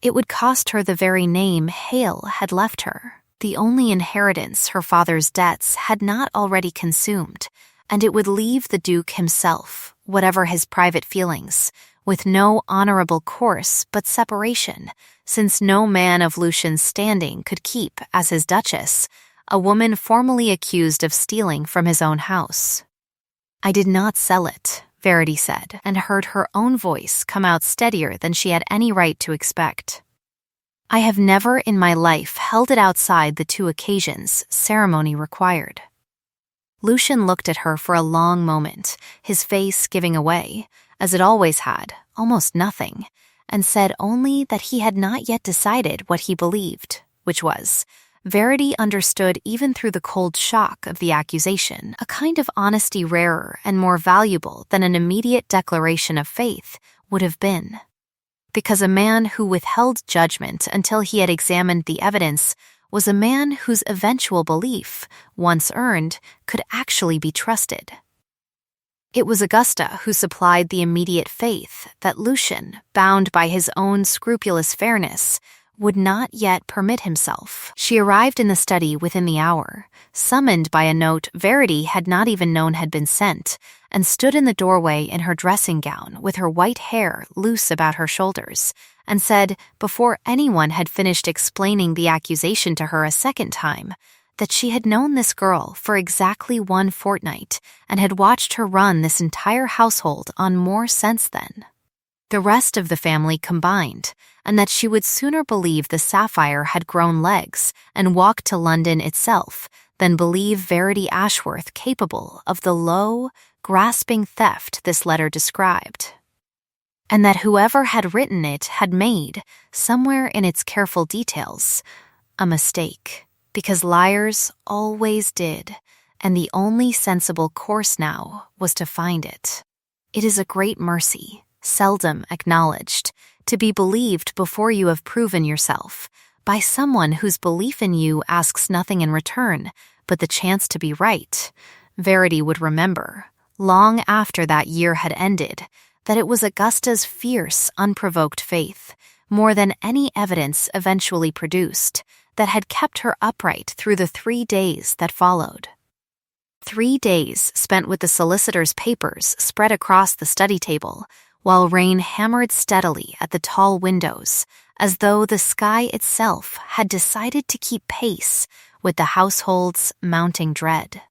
It would cost her the very name Hale had left her, the only inheritance her father's debts had not already consumed, and it would leave the Duke himself, whatever his private feelings, with no honorable course but separation, since no man of Lucian's standing could keep, as his Duchess, a woman formally accused of stealing from his own house. "I did not sell it," Verity said, and heard her own voice come out steadier than she had any right to expect. "I have never in my life held it outside the 2 occasions ceremony required." Lucian looked at her for a long moment, his face giving away, as it always had, almost nothing, and said only that he had not yet decided what he believed, which was, Verity understood even through the cold shock of the accusation, a kind of honesty rarer and more valuable than an immediate declaration of faith would have been. Because a man who withheld judgment until he had examined the evidence was a man whose eventual belief, once earned, could actually be trusted. It was Augusta who supplied the immediate faith that Lucian, bound by his own scrupulous fairness, would not yet permit himself. She arrived in the study within the hour, summoned by a note Verity had not even known had been sent, and stood in the doorway in her dressing gown with her white hair loose about her shoulders, and said, before anyone had finished explaining the accusation to her a second time, that she had known this girl for exactly 1 fortnight and had watched her run this entire household on more since then. The rest of the family combined, and that she would sooner believe the sapphire had grown legs and walked to London itself than believe Verity Ashworth capable of the low, grasping theft this letter described. And that whoever had written it had made, somewhere in its careful details, a mistake, because liars always did, and the only sensible course now was to find it. It is a great mercy, seldom acknowledged, to be believed before you have proven yourself, by someone whose belief in you asks nothing in return but the chance to be right. Verity would remember, long after that year had ended, that it was Augusta's fierce, unprovoked faith, more than any evidence eventually produced, that had kept her upright through the 3 days that followed. 3 days spent with the solicitor's papers spread across the study table, while rain hammered steadily at the tall windows, as though the sky itself had decided to keep pace with the household's mounting dread.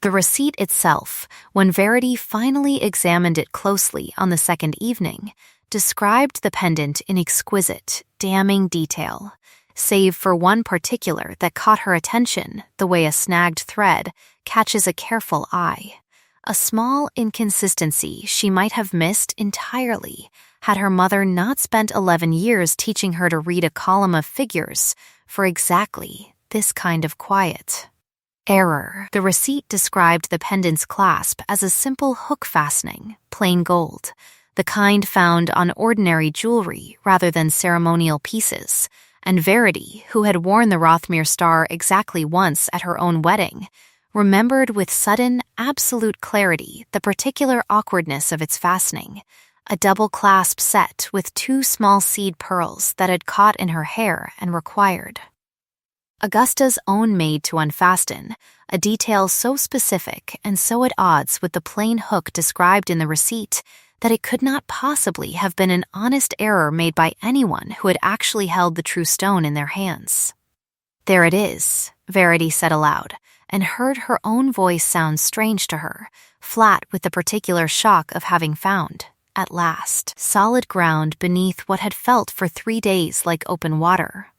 The receipt itself, when Verity finally examined it closely on the second evening, described the pendant in exquisite, damning detail, save for one particular that caught her attention the way a snagged thread catches a careful eye. A small inconsistency she might have missed entirely had her mother not spent 11 years teaching her to read a column of figures for exactly this kind of quiet. Error. The receipt described the pendant's clasp as a simple hook fastening, plain gold, the kind found on ordinary jewelry rather than ceremonial pieces, and Verity, who had worn the Rothmere star exactly once at her own wedding, remembered with sudden, absolute clarity the particular awkwardness of its fastening, a double clasp set with 2 small seed pearls that had caught in her hair and required Augusta's own maid to unfasten, a detail so specific and so at odds with the plain hook described in the receipt that it could not possibly have been an honest error made by anyone who had actually held the true stone in their hands. "There it is," Verity said aloud, and heard her own voice sound strange to her, flat with the particular shock of having found, at last, solid ground beneath what had felt for 3 days like open water.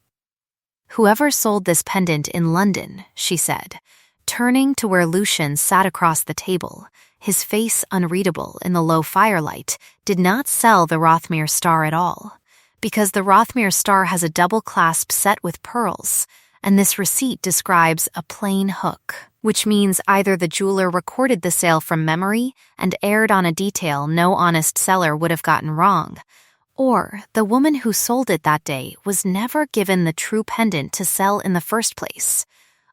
"Whoever sold this pendant in London," she said, turning to where Lucian sat across the table, his face unreadable in the low firelight, did not sell the Rothmere star at all, because the Rothmere star has a double clasp set with pearls, and this receipt describes a plain hook, which means either the jeweler recorded the sale from memory and erred on a detail no honest seller would have gotten wrong, or the woman who sold it that day was never given the true pendant to sell in the first place,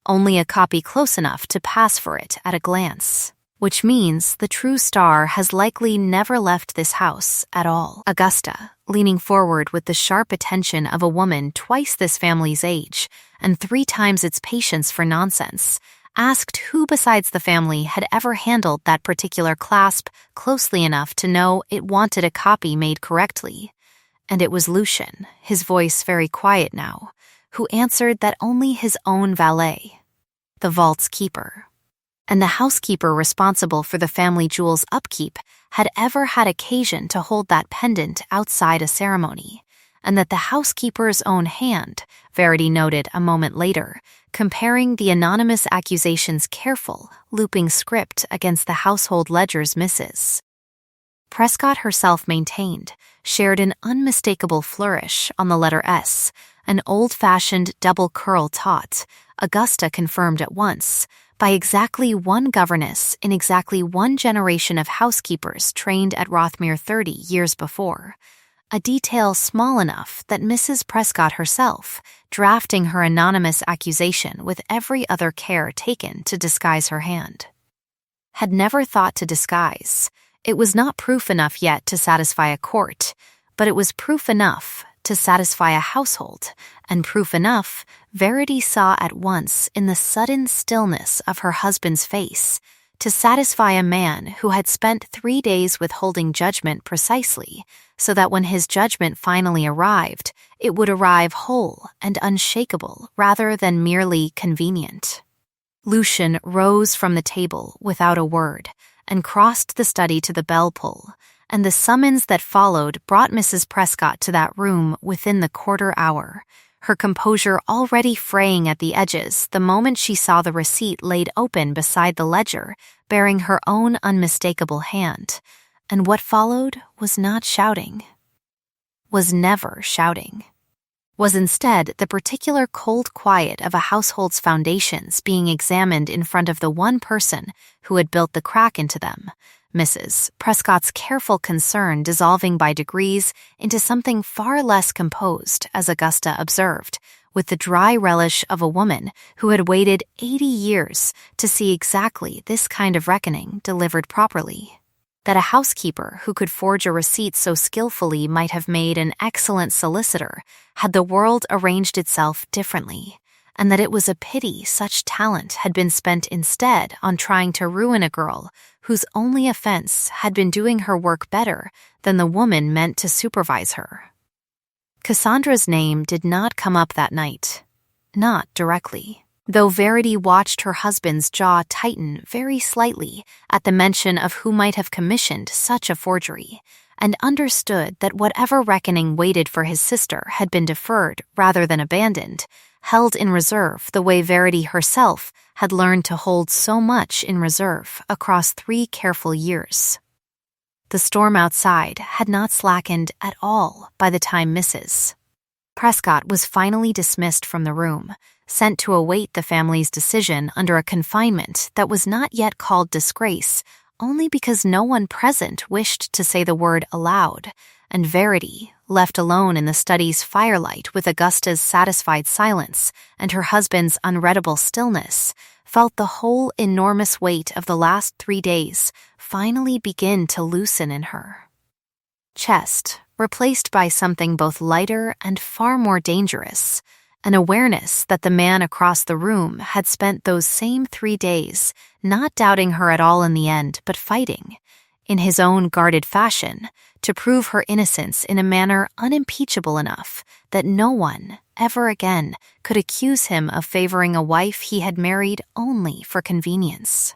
only a copy close enough to pass for it at a glance, which means the true star has likely never left this house at all. Augusta, leaning forward with the sharp attention of a woman twice this family's age and 3 times its patience for nonsense, asked who besides the family had ever handled that particular clasp closely enough to know it wanted a copy made correctly. And it was Lucian, his voice very quiet now, who answered that only his own valet, the vault's keeper, and the housekeeper responsible for the family jewel's upkeep had ever had occasion to hold that pendant outside a ceremony, and that the housekeeper's own hand, Verity noted a moment later, comparing the anonymous accusation's careful, looping script against the household ledger's misses. Prescott herself maintained, shared an unmistakable flourish on the letter S, an old-fashioned double curl taught, Augusta confirmed at once, by exactly one governess in exactly one generation of housekeepers trained at Rothmere 30 years before, a detail small enough that Mrs. Prescott herself, drafting her anonymous accusation with every other care taken to disguise her hand, had never thought to disguise. It was not proof enough yet to satisfy a court, but it was proof enough to satisfy a household, and proof enough Verity saw at once in the sudden stillness of her husband's face, to satisfy a man who had spent 3 days withholding judgment precisely, so that when his judgment finally arrived, it would arrive whole and unshakable rather than merely convenient. Lucian rose from the table without a word and crossed the study to the bell pull, and the summons that followed brought Mrs. Prescott to that room within the quarter hour, her composure already fraying at the edges the moment she saw the receipt laid open beside the ledger, bearing her own unmistakable hand, and what followed was not shouting, was never shouting, was instead the particular cold quiet of a household's foundations being examined in front of the one person who had built the crack into them, Mrs. Prescott's careful concern dissolving by degrees into something far less composed, as Augusta observed, with the dry relish of a woman who had waited 80 years to see exactly this kind of reckoning delivered properly. That a housekeeper who could forge a receipt so skillfully might have made an excellent solicitor had the world arranged itself differently, and that it was a pity such talent had been spent instead on trying to ruin a girl whose only offense had been doing her work better than the woman meant to supervise her. Cassandra's name did not come up that night, not directly, though Verity watched her husband's jaw tighten very slightly at the mention of who might have commissioned such a forgery, and understood that whatever reckoning waited for his sister had been deferred rather than abandoned, held in reserve the way Verity herself had learned to hold so much in reserve across 3 careful years. The storm outside had not slackened at all by the time Mrs. Prescott was finally dismissed from the room, sent to await the family's decision under a confinement that was not yet called disgrace, only because no one present wished to say the word aloud, and Verity, left alone in the study's firelight with Augusta's satisfied silence and her husband's unreadable stillness, felt the whole enormous weight of the last 3 days finally begin to loosen in her chest, replaced by something both lighter and far more dangerous, an awareness that the man across the room had spent those same 3 days not doubting her at all in the end, but fighting, in his own guarded fashion, to prove her innocence in a manner unimpeachable enough that no one ever again could accuse him of favoring a wife he had married only for convenience.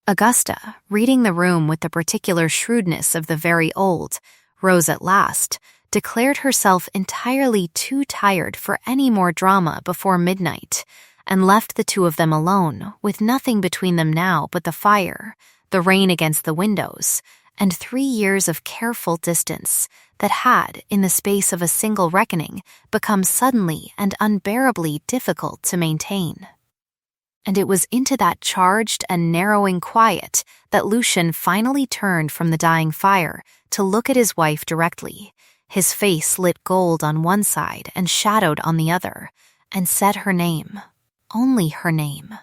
Augusta, reading the room with the particular shrewdness of the very old, rose at last, declared herself entirely too tired for any more drama before midnight, and left the two of them alone, with nothing between them now but the fire, the rain against the windows, and 3 years of careful distance that had, in the space of a single reckoning, become suddenly and unbearably difficult to maintain. And it was into that charged and narrowing quiet that Lucian finally turned from the dying fire to look at his wife directly, his face lit gold on one side and shadowed on the other, and said her name, only her name,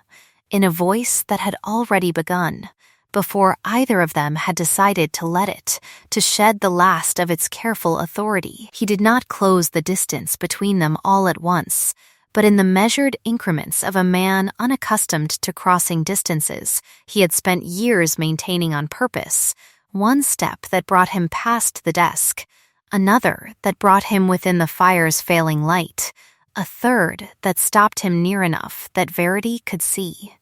in a voice that had already begun, before either of them had decided to let it, to shed the last of its careful authority. He did not close the distance between them all at once, but in the measured increments of a man unaccustomed to crossing distances he had spent years maintaining on purpose, one step that brought him past the desk, another that brought him within the fire's failing light, a third that stopped him near enough that Verity could see,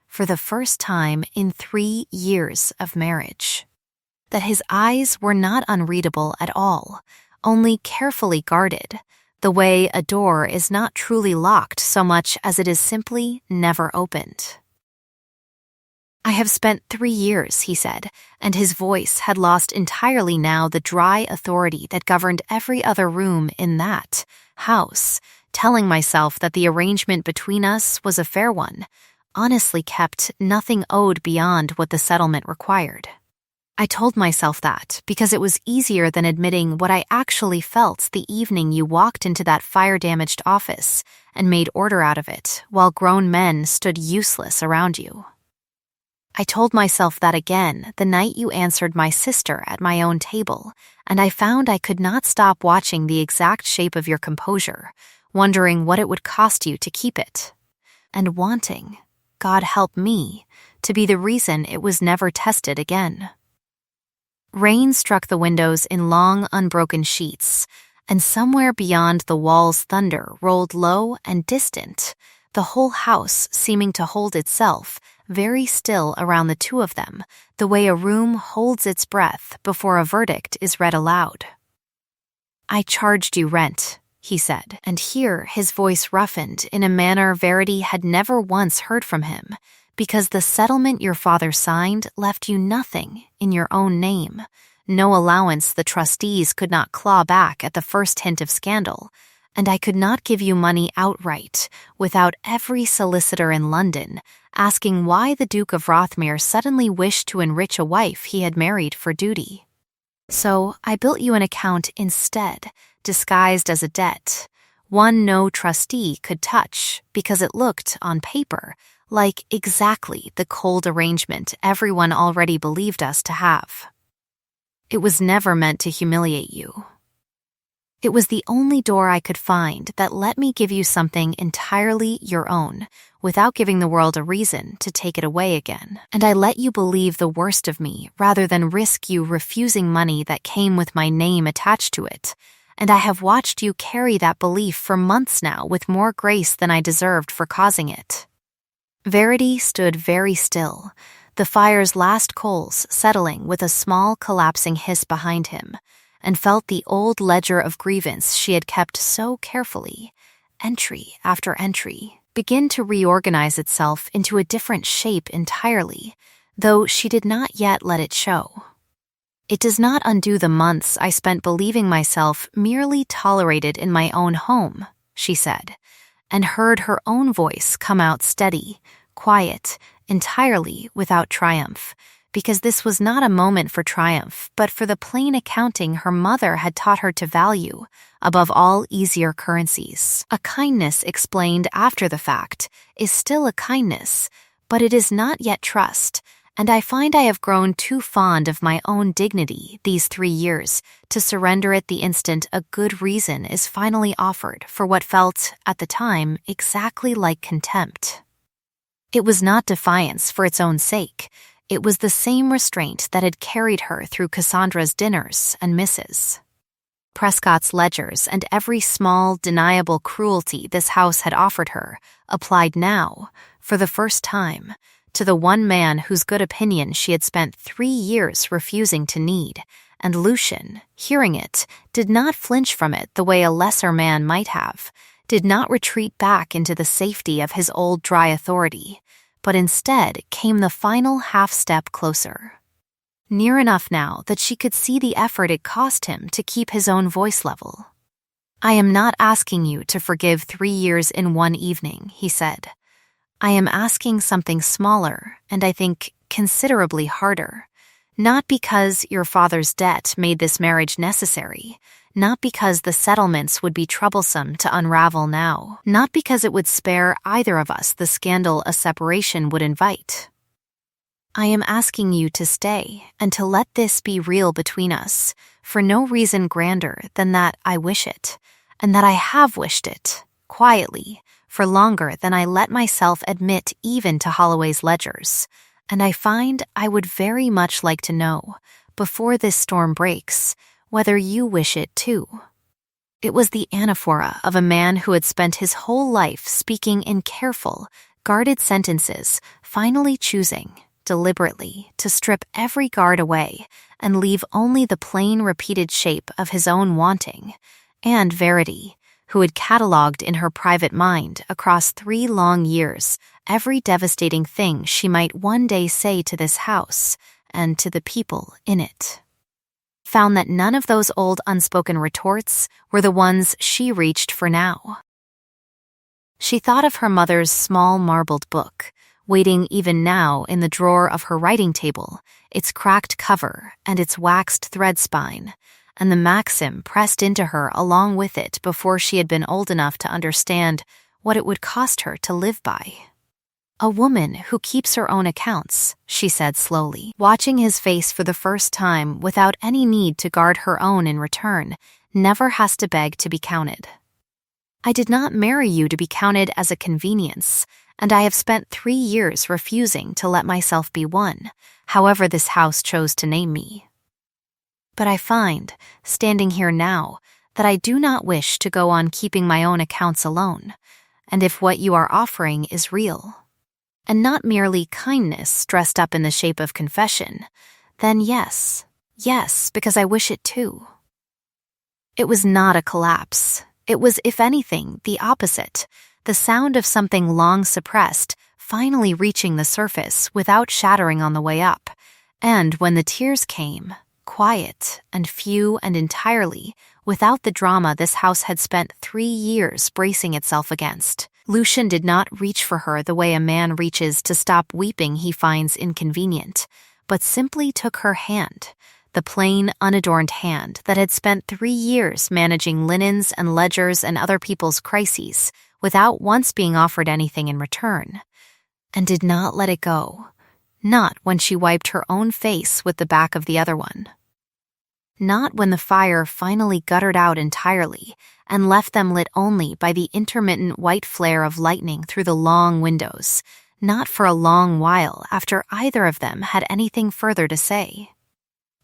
for the first time in 3 years of marriage, that his eyes were not unreadable at all, only carefully guarded, the way a door is not truly locked so much as it is simply never opened. "I have spent 3 years," he said, and his voice had lost entirely now the dry authority that governed every other room in that house, telling myself that the arrangement between us was a fair one, honestly kept, nothing owed beyond what the settlement required. I told myself that because it was easier than admitting what I actually felt the evening you walked into that fire-damaged office and made order out of it while grown men stood useless around you. I told myself that again the night you answered my sister at my own table, and I found I could not stop watching the exact shape of your composure, wondering what it would cost you to keep it, and wanting, God help me, to be the reason it was never tested again. Rain struck the windows in long, unbroken sheets, and somewhere beyond the wall's thunder rolled low and distant, the whole house seeming to hold itself very still around the two of them, the way a room holds its breath before a verdict is read aloud. "I charged you rent," he said, and here his voice roughened in a manner Verity had never once heard from him, because the settlement your father signed left you nothing in your own name, no allowance the trustees could not claw back at the first hint of scandal, and I could not give you money outright without every solicitor in London asking why the Duke of Rothmere suddenly wished to enrich a wife he had married for duty. So I built you an account instead, disguised as a debt, one no trustee could touch because it looked, on paper, like exactly the cold arrangement everyone already believed us to have. It was never meant to humiliate you. It was the only door I could find that let me give you something entirely your own, without giving the world a reason to take it away again. And I let you believe the worst of me rather than risk you refusing money that came with my name attached to it. And I have watched you carry that belief for months now with more grace than I deserved for causing it. Verity stood very still, the fire's last coals settling with a small collapsing hiss behind him, and felt the old ledger of grievance she had kept so carefully, entry after entry, begin to reorganize itself into a different shape entirely, though she did not yet let it show. "It does not undo the months I spent believing myself merely tolerated in my own home," she said, and heard her own voice come out steady, quiet, entirely without triumph, because this was not a moment for triumph, but for the plain accounting her mother had taught her to value, above all easier currencies. A kindness explained after the fact is still a kindness, but it is not yet trust, and I find I have grown too fond of my own dignity these 3 years to surrender it the instant a good reason is finally offered for what felt, at the time, exactly like contempt. It was not defiance for its own sake. It was the same restraint that had carried her through Cassandra's dinners and misses, Prescott's ledgers, and every small, deniable cruelty this house had offered her, applied now, for the first time, to the one man whose good opinion she had spent 3 years refusing to need, and Lucian, hearing it, did not flinch from it the way a lesser man might have, did not retreat back into the safety of his old dry authority, but instead came the final half-step closer. Near enough now that she could see the effort it cost him to keep his own voice level. "I am not asking you to forgive 3 years in one evening," he said. "I am asking something smaller, and I think considerably harder. Not because your father's debt made this marriage necessary, not because the settlements would be troublesome to unravel now, not because it would spare either of us the scandal a separation would invite. I am asking you to stay and to let this be real between us, for no reason grander than that I wish it, and that I have wished it, quietly, for longer than I let myself admit even to Holloway's ledgers, and I find I would very much like to know, before this storm breaks, whether you wish it too." It was the anaphora of a man who had spent his whole life speaking in careful, guarded sentences, finally choosing, deliberately, to strip every guard away and leave only the plain repeated shape of his own wanting, and Verity, who had catalogued in her private mind across 3 long years every devastating thing she might one day say to this house and to the people in it, found that none of those old unspoken retorts were the ones she reached for now. She thought of her mother's small marbled book, waiting even now in the drawer of her writing table, its cracked cover and its waxed thread spine, and the maxim pressed into her along with it before she had been old enough to understand what it would cost her to live by. "A woman who keeps her own accounts," she said slowly, watching his face for the first time without any need to guard her own in return, never has to beg to be counted. "I did not marry you to be counted as a convenience, and I have spent 3 years refusing to let myself be one, however this house chose to name me. But I find, standing here now, that I do not wish to go on keeping my own accounts alone, and if what you are offering is real, and not merely kindness dressed up in the shape of confession, then yes, because I wish it too." It was not a collapse. It was, if anything, the opposite, the sound of something long suppressed finally reaching the surface without shattering on the way up, and when the tears came, quiet and few and entirely, without the drama this house had spent 3 years bracing itself against. Lucian did not reach for her the way a man reaches to stop weeping he finds inconvenient, but simply took her hand, the plain, unadorned hand that had spent 3 years managing linens and ledgers and other people's crises without once being offered anything in return, and did not let it go, not when she wiped her own face with the back of the other one. Not when the fire finally guttered out entirely and left them lit only by the intermittent white flare of lightning through the long windows, not for a long while after either of them had anything further to say.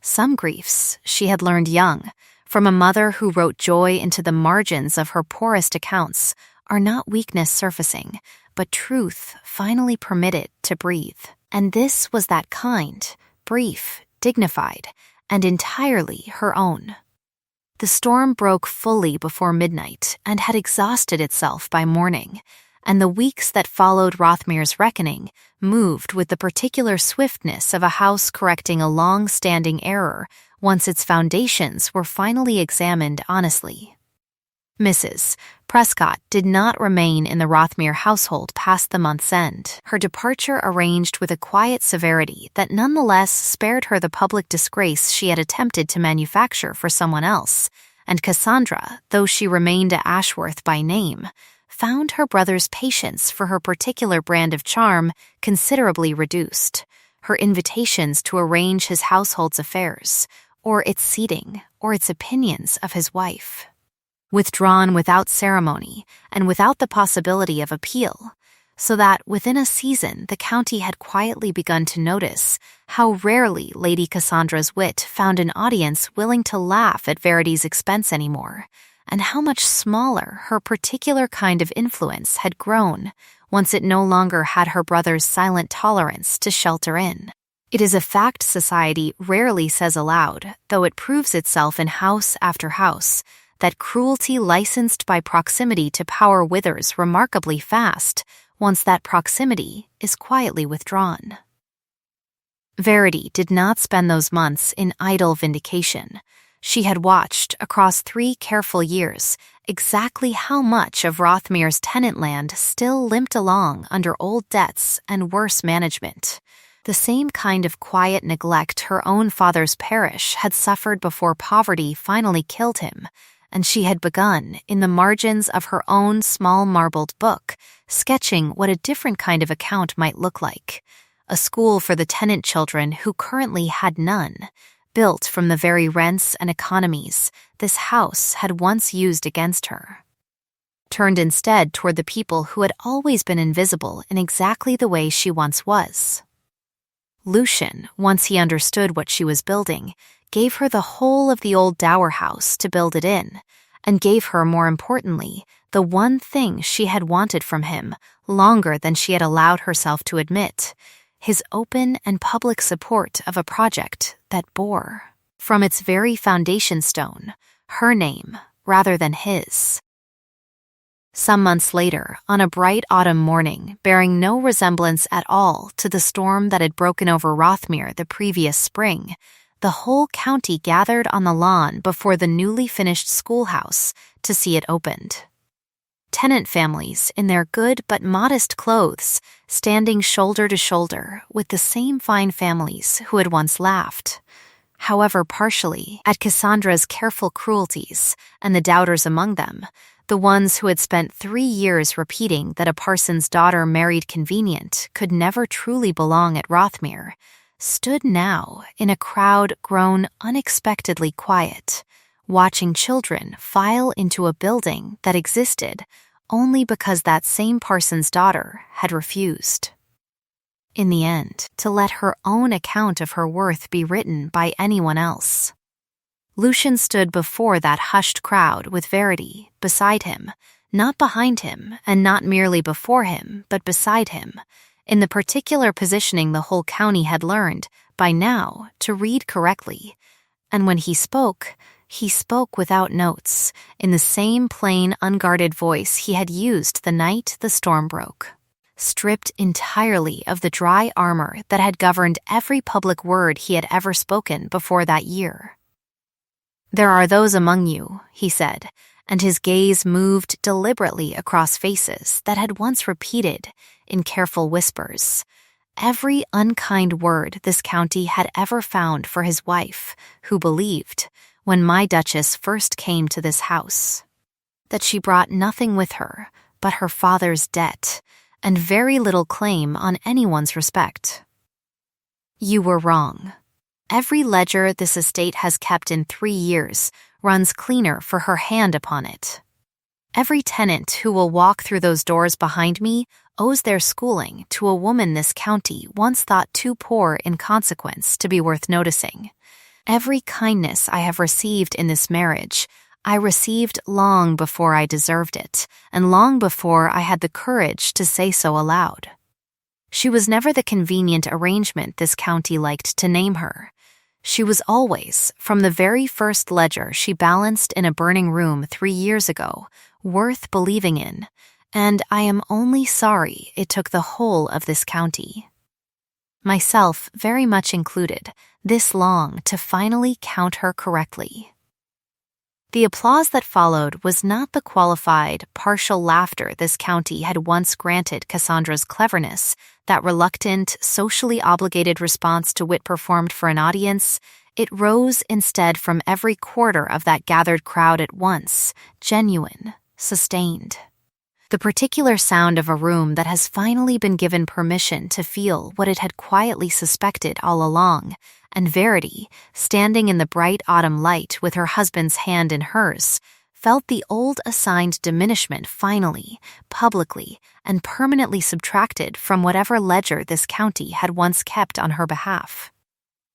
Some griefs, she had learned young, from a mother who wrote joy into the margins of her poorest accounts, are not weakness surfacing, but truth finally permitted to breathe. And this was that kind, brief, dignified, and entirely her own. The storm broke fully before midnight and had exhausted itself by morning, and the weeks that followed Rothmere's reckoning moved with the particular swiftness of a house correcting a long-standing error once its foundations were finally examined honestly. Mrs. Prescott did not remain in the Rothmere household past the month's end, her departure arranged with a quiet severity that nonetheless spared her the public disgrace she had attempted to manufacture for someone else, and Cassandra, though she remained a Ashworth by name, found her brother's patience for her particular brand of charm considerably reduced, her invitations to arrange his household's affairs, or its seating, or its opinions of his wife, withdrawn without ceremony and without the possibility of appeal, so that within a season the county had quietly begun to notice how rarely Lady Cassandra's wit found an audience willing to laugh at Verity's expense anymore, and how much smaller her particular kind of influence had grown once it no longer had her brother's silent tolerance to shelter in. It is a fact society rarely says aloud, though it proves itself in house after house, that cruelty licensed by proximity to power withers remarkably fast once that proximity is quietly withdrawn. Verity did not spend those months in idle vindication. She had watched, across 3 careful years, exactly how much of Rothmir's tenant land still limped along under old debts and worse management. The same kind of quiet neglect her own father's parish had suffered before poverty finally killed him, and she had begun, in the margins of her own small marbled book, sketching what a different kind of account might look like. A school for the tenant children who currently had none, built from the very rents and economies this house had once used against her. Turned instead toward the people who had always been invisible in exactly the way she once was. Lucian, once he understood what she was building, gave her the whole of the old dower house to build it in, and gave her, more importantly, the one thing she had wanted from him longer than she had allowed herself to admit: his open and public support of a project that bore, from its very foundation stone, her name rather than his. Some months later, on a bright autumn morning bearing no resemblance at all to the storm that had broken over Rothmere the previous spring, the whole county gathered on the lawn before the newly finished schoolhouse to see it opened. Tenant families, in their good but modest clothes, standing shoulder to shoulder with the same fine families who had once laughed, however partially, at Cassandra's careful cruelties and the doubters among them, the ones who had spent 3 years repeating that a parson's daughter married convenient could never truly belong at Rothmere, stood now in a crowd grown unexpectedly quiet, watching children file into a building that existed only because that same parson's daughter had refused, in the end, to let her own account of her worth be written by anyone else. Lucian stood before that hushed crowd with Verity beside him, not behind him, and not merely before him, but beside him, in the particular positioning the whole county had learned, by now, to read correctly. And when he spoke without notes, in the same plain, unguarded voice he had used the night the storm broke, stripped entirely of the dry armor that had governed every public word he had ever spoken before that year. "There are those among you," he said, and his gaze moved deliberately across faces that had once repeated, in careful whispers, every unkind word this county had ever found for his wife, who believed, when my Duchess first came to this house, that she brought nothing with her but her father's debt and very little claim on anyone's respect. You were wrong. Every ledger this estate has kept in 3 years runs cleaner for her hand upon it. Every tenant who will walk through those doors behind me owes their schooling to a woman this county once thought too poor in consequence to be worth noticing. Every kindness I have received in this marriage, I received long before I deserved it, and long before I had the courage to say so aloud. She was never the convenient arrangement this county liked to name her. She was always, from the very first ledger she balanced in a burning room 3 years ago, worth believing in, and I am only sorry it took the whole of this county, myself very much included, this long to finally count her correctly. The applause that followed was not the qualified, partial laughter this county had once granted Cassandra's cleverness, that reluctant, socially obligated response to wit performed for an audience. It rose instead from every quarter of that gathered crowd at once, genuine, sustained. The particular sound of a room that has finally been given permission to feel what it had quietly suspected all along, and Verity, standing in the bright autumn light with her husband's hand in hers, felt the old assigned diminishment finally, publicly, and permanently subtracted from whatever ledger this county had once kept on her behalf.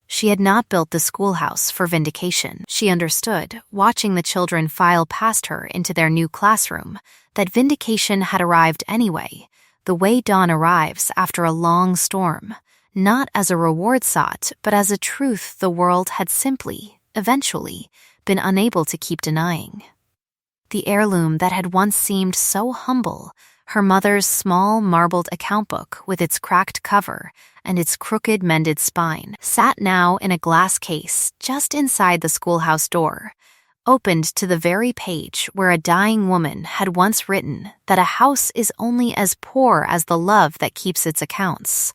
She had not built the schoolhouse for vindication. She understood, watching the children file past her into their new classroom, that vindication had arrived anyway, the way dawn arrives after a long storm, not as a reward sought, but as a truth the world had simply, eventually, been unable to keep denying. The heirloom that had once seemed so humble, her mother's small marbled account book with its cracked cover and its crooked mended spine, sat now in a glass case just inside the schoolhouse door, opened to the very page where a dying woman had once written that a house is only as poor as the love that keeps its accounts,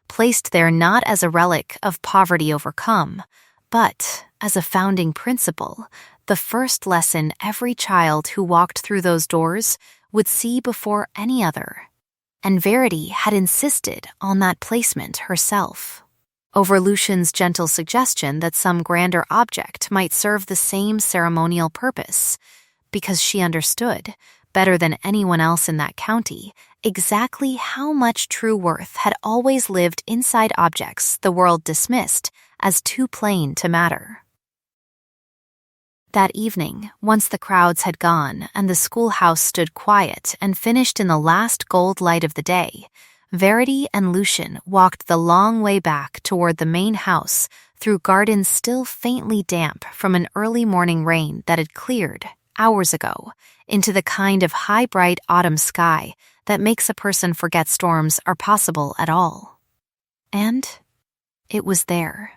placed there not as a relic of poverty overcome, but as a founding principle, the first lesson every child who walked through those doors would see before any other. And Verity had insisted on that placement herself, over Lucian's gentle suggestion that some grander object might serve the same ceremonial purpose, because she understood, better than anyone else in that county, exactly how much true worth had always lived inside objects the world dismissed as too plain to matter. That evening, once the crowds had gone and the schoolhouse stood quiet and finished in the last gold light of the day, Verity and Lucian walked the long way back toward the main house through gardens still faintly damp from an early morning rain that had cleared, hours ago, into the kind of high bright autumn sky that makes a person forget storms are possible at all. And it was there,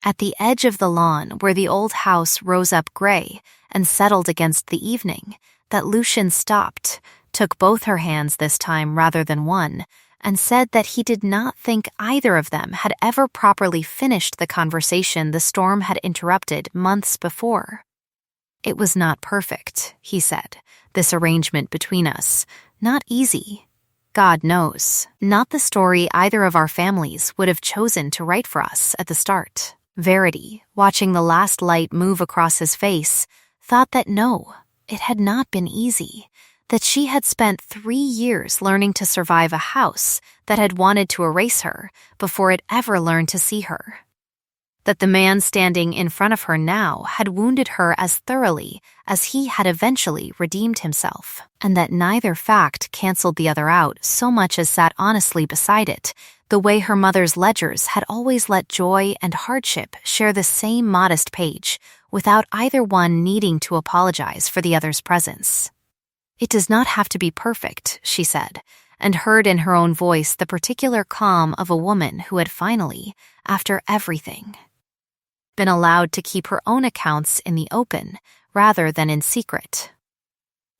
at the edge of the lawn where the old house rose up gray and settled against the evening, that Lucian stopped, took both her hands this time rather than one, and said that he did not think either of them had ever properly finished the conversation the storm had interrupted months before. It was not perfect, he said, this arrangement between us, not easy. God knows, not the story either of our families would have chosen to write for us at the start. Verity, watching the last light move across his face, thought that no, it had not been easy, that she had spent 3 years learning to survive a house that had wanted to erase her before it ever learned to see her. That the man standing in front of her now had wounded her as thoroughly as he had eventually redeemed himself, and that neither fact canceled the other out so much as sat honestly beside it, the way her mother's ledgers had always let joy and hardship share the same modest page, without either one needing to apologize for the other's presence. It does not have to be perfect, she said, and heard in her own voice the particular calm of a woman who had finally, after everything, been allowed to keep her own accounts in the open rather than in secret.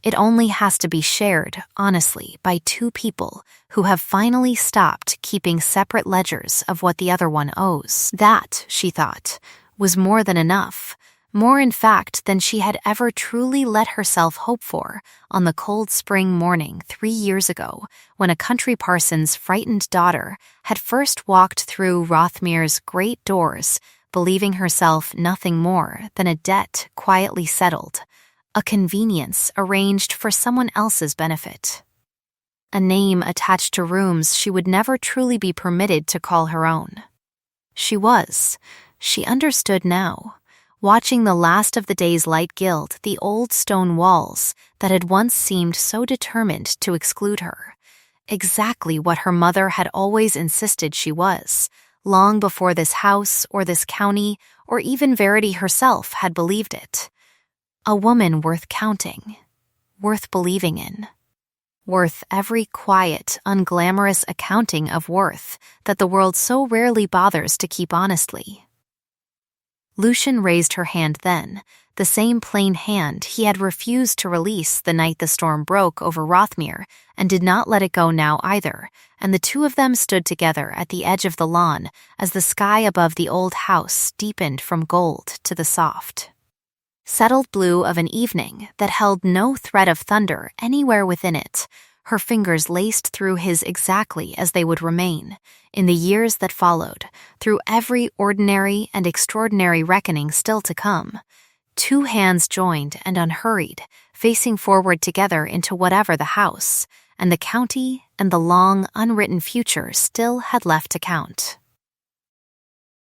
It only has to be shared, honestly, by 2 people who have finally stopped keeping separate ledgers of what the other one owes. That, she thought, was more than enough, more in fact than she had ever truly let herself hope for on the cold spring morning 3 years ago when a country parson's frightened daughter had first walked through Rothmere's great doors, believing herself nothing more than a debt quietly settled, a convenience arranged for someone else's benefit, a name attached to rooms she would never truly be permitted to call her own. She understood now, watching the last of the day's light gild the old stone walls that had once seemed so determined to exclude her, exactly what her mother had always insisted she was, long before this house or this county or even Verity herself had believed it. A woman worth counting, worth believing in, worth every quiet, unglamorous accounting of worth that the world so rarely bothers to keep honestly. Lucian raised her hand then, the same plain hand he had refused to release the night the storm broke over Rothmere, and did not let it go now either, and the 2 of them stood together at the edge of the lawn as the sky above the old house deepened from gold to the soft, settled blue of an evening that held no threat of thunder anywhere within it, her fingers laced through his exactly as they would remain, in the years that followed, through every ordinary and extraordinary reckoning still to come. 2 hands joined and unhurried, facing forward together into whatever the house, and the county, and the long, unwritten future still had left to count.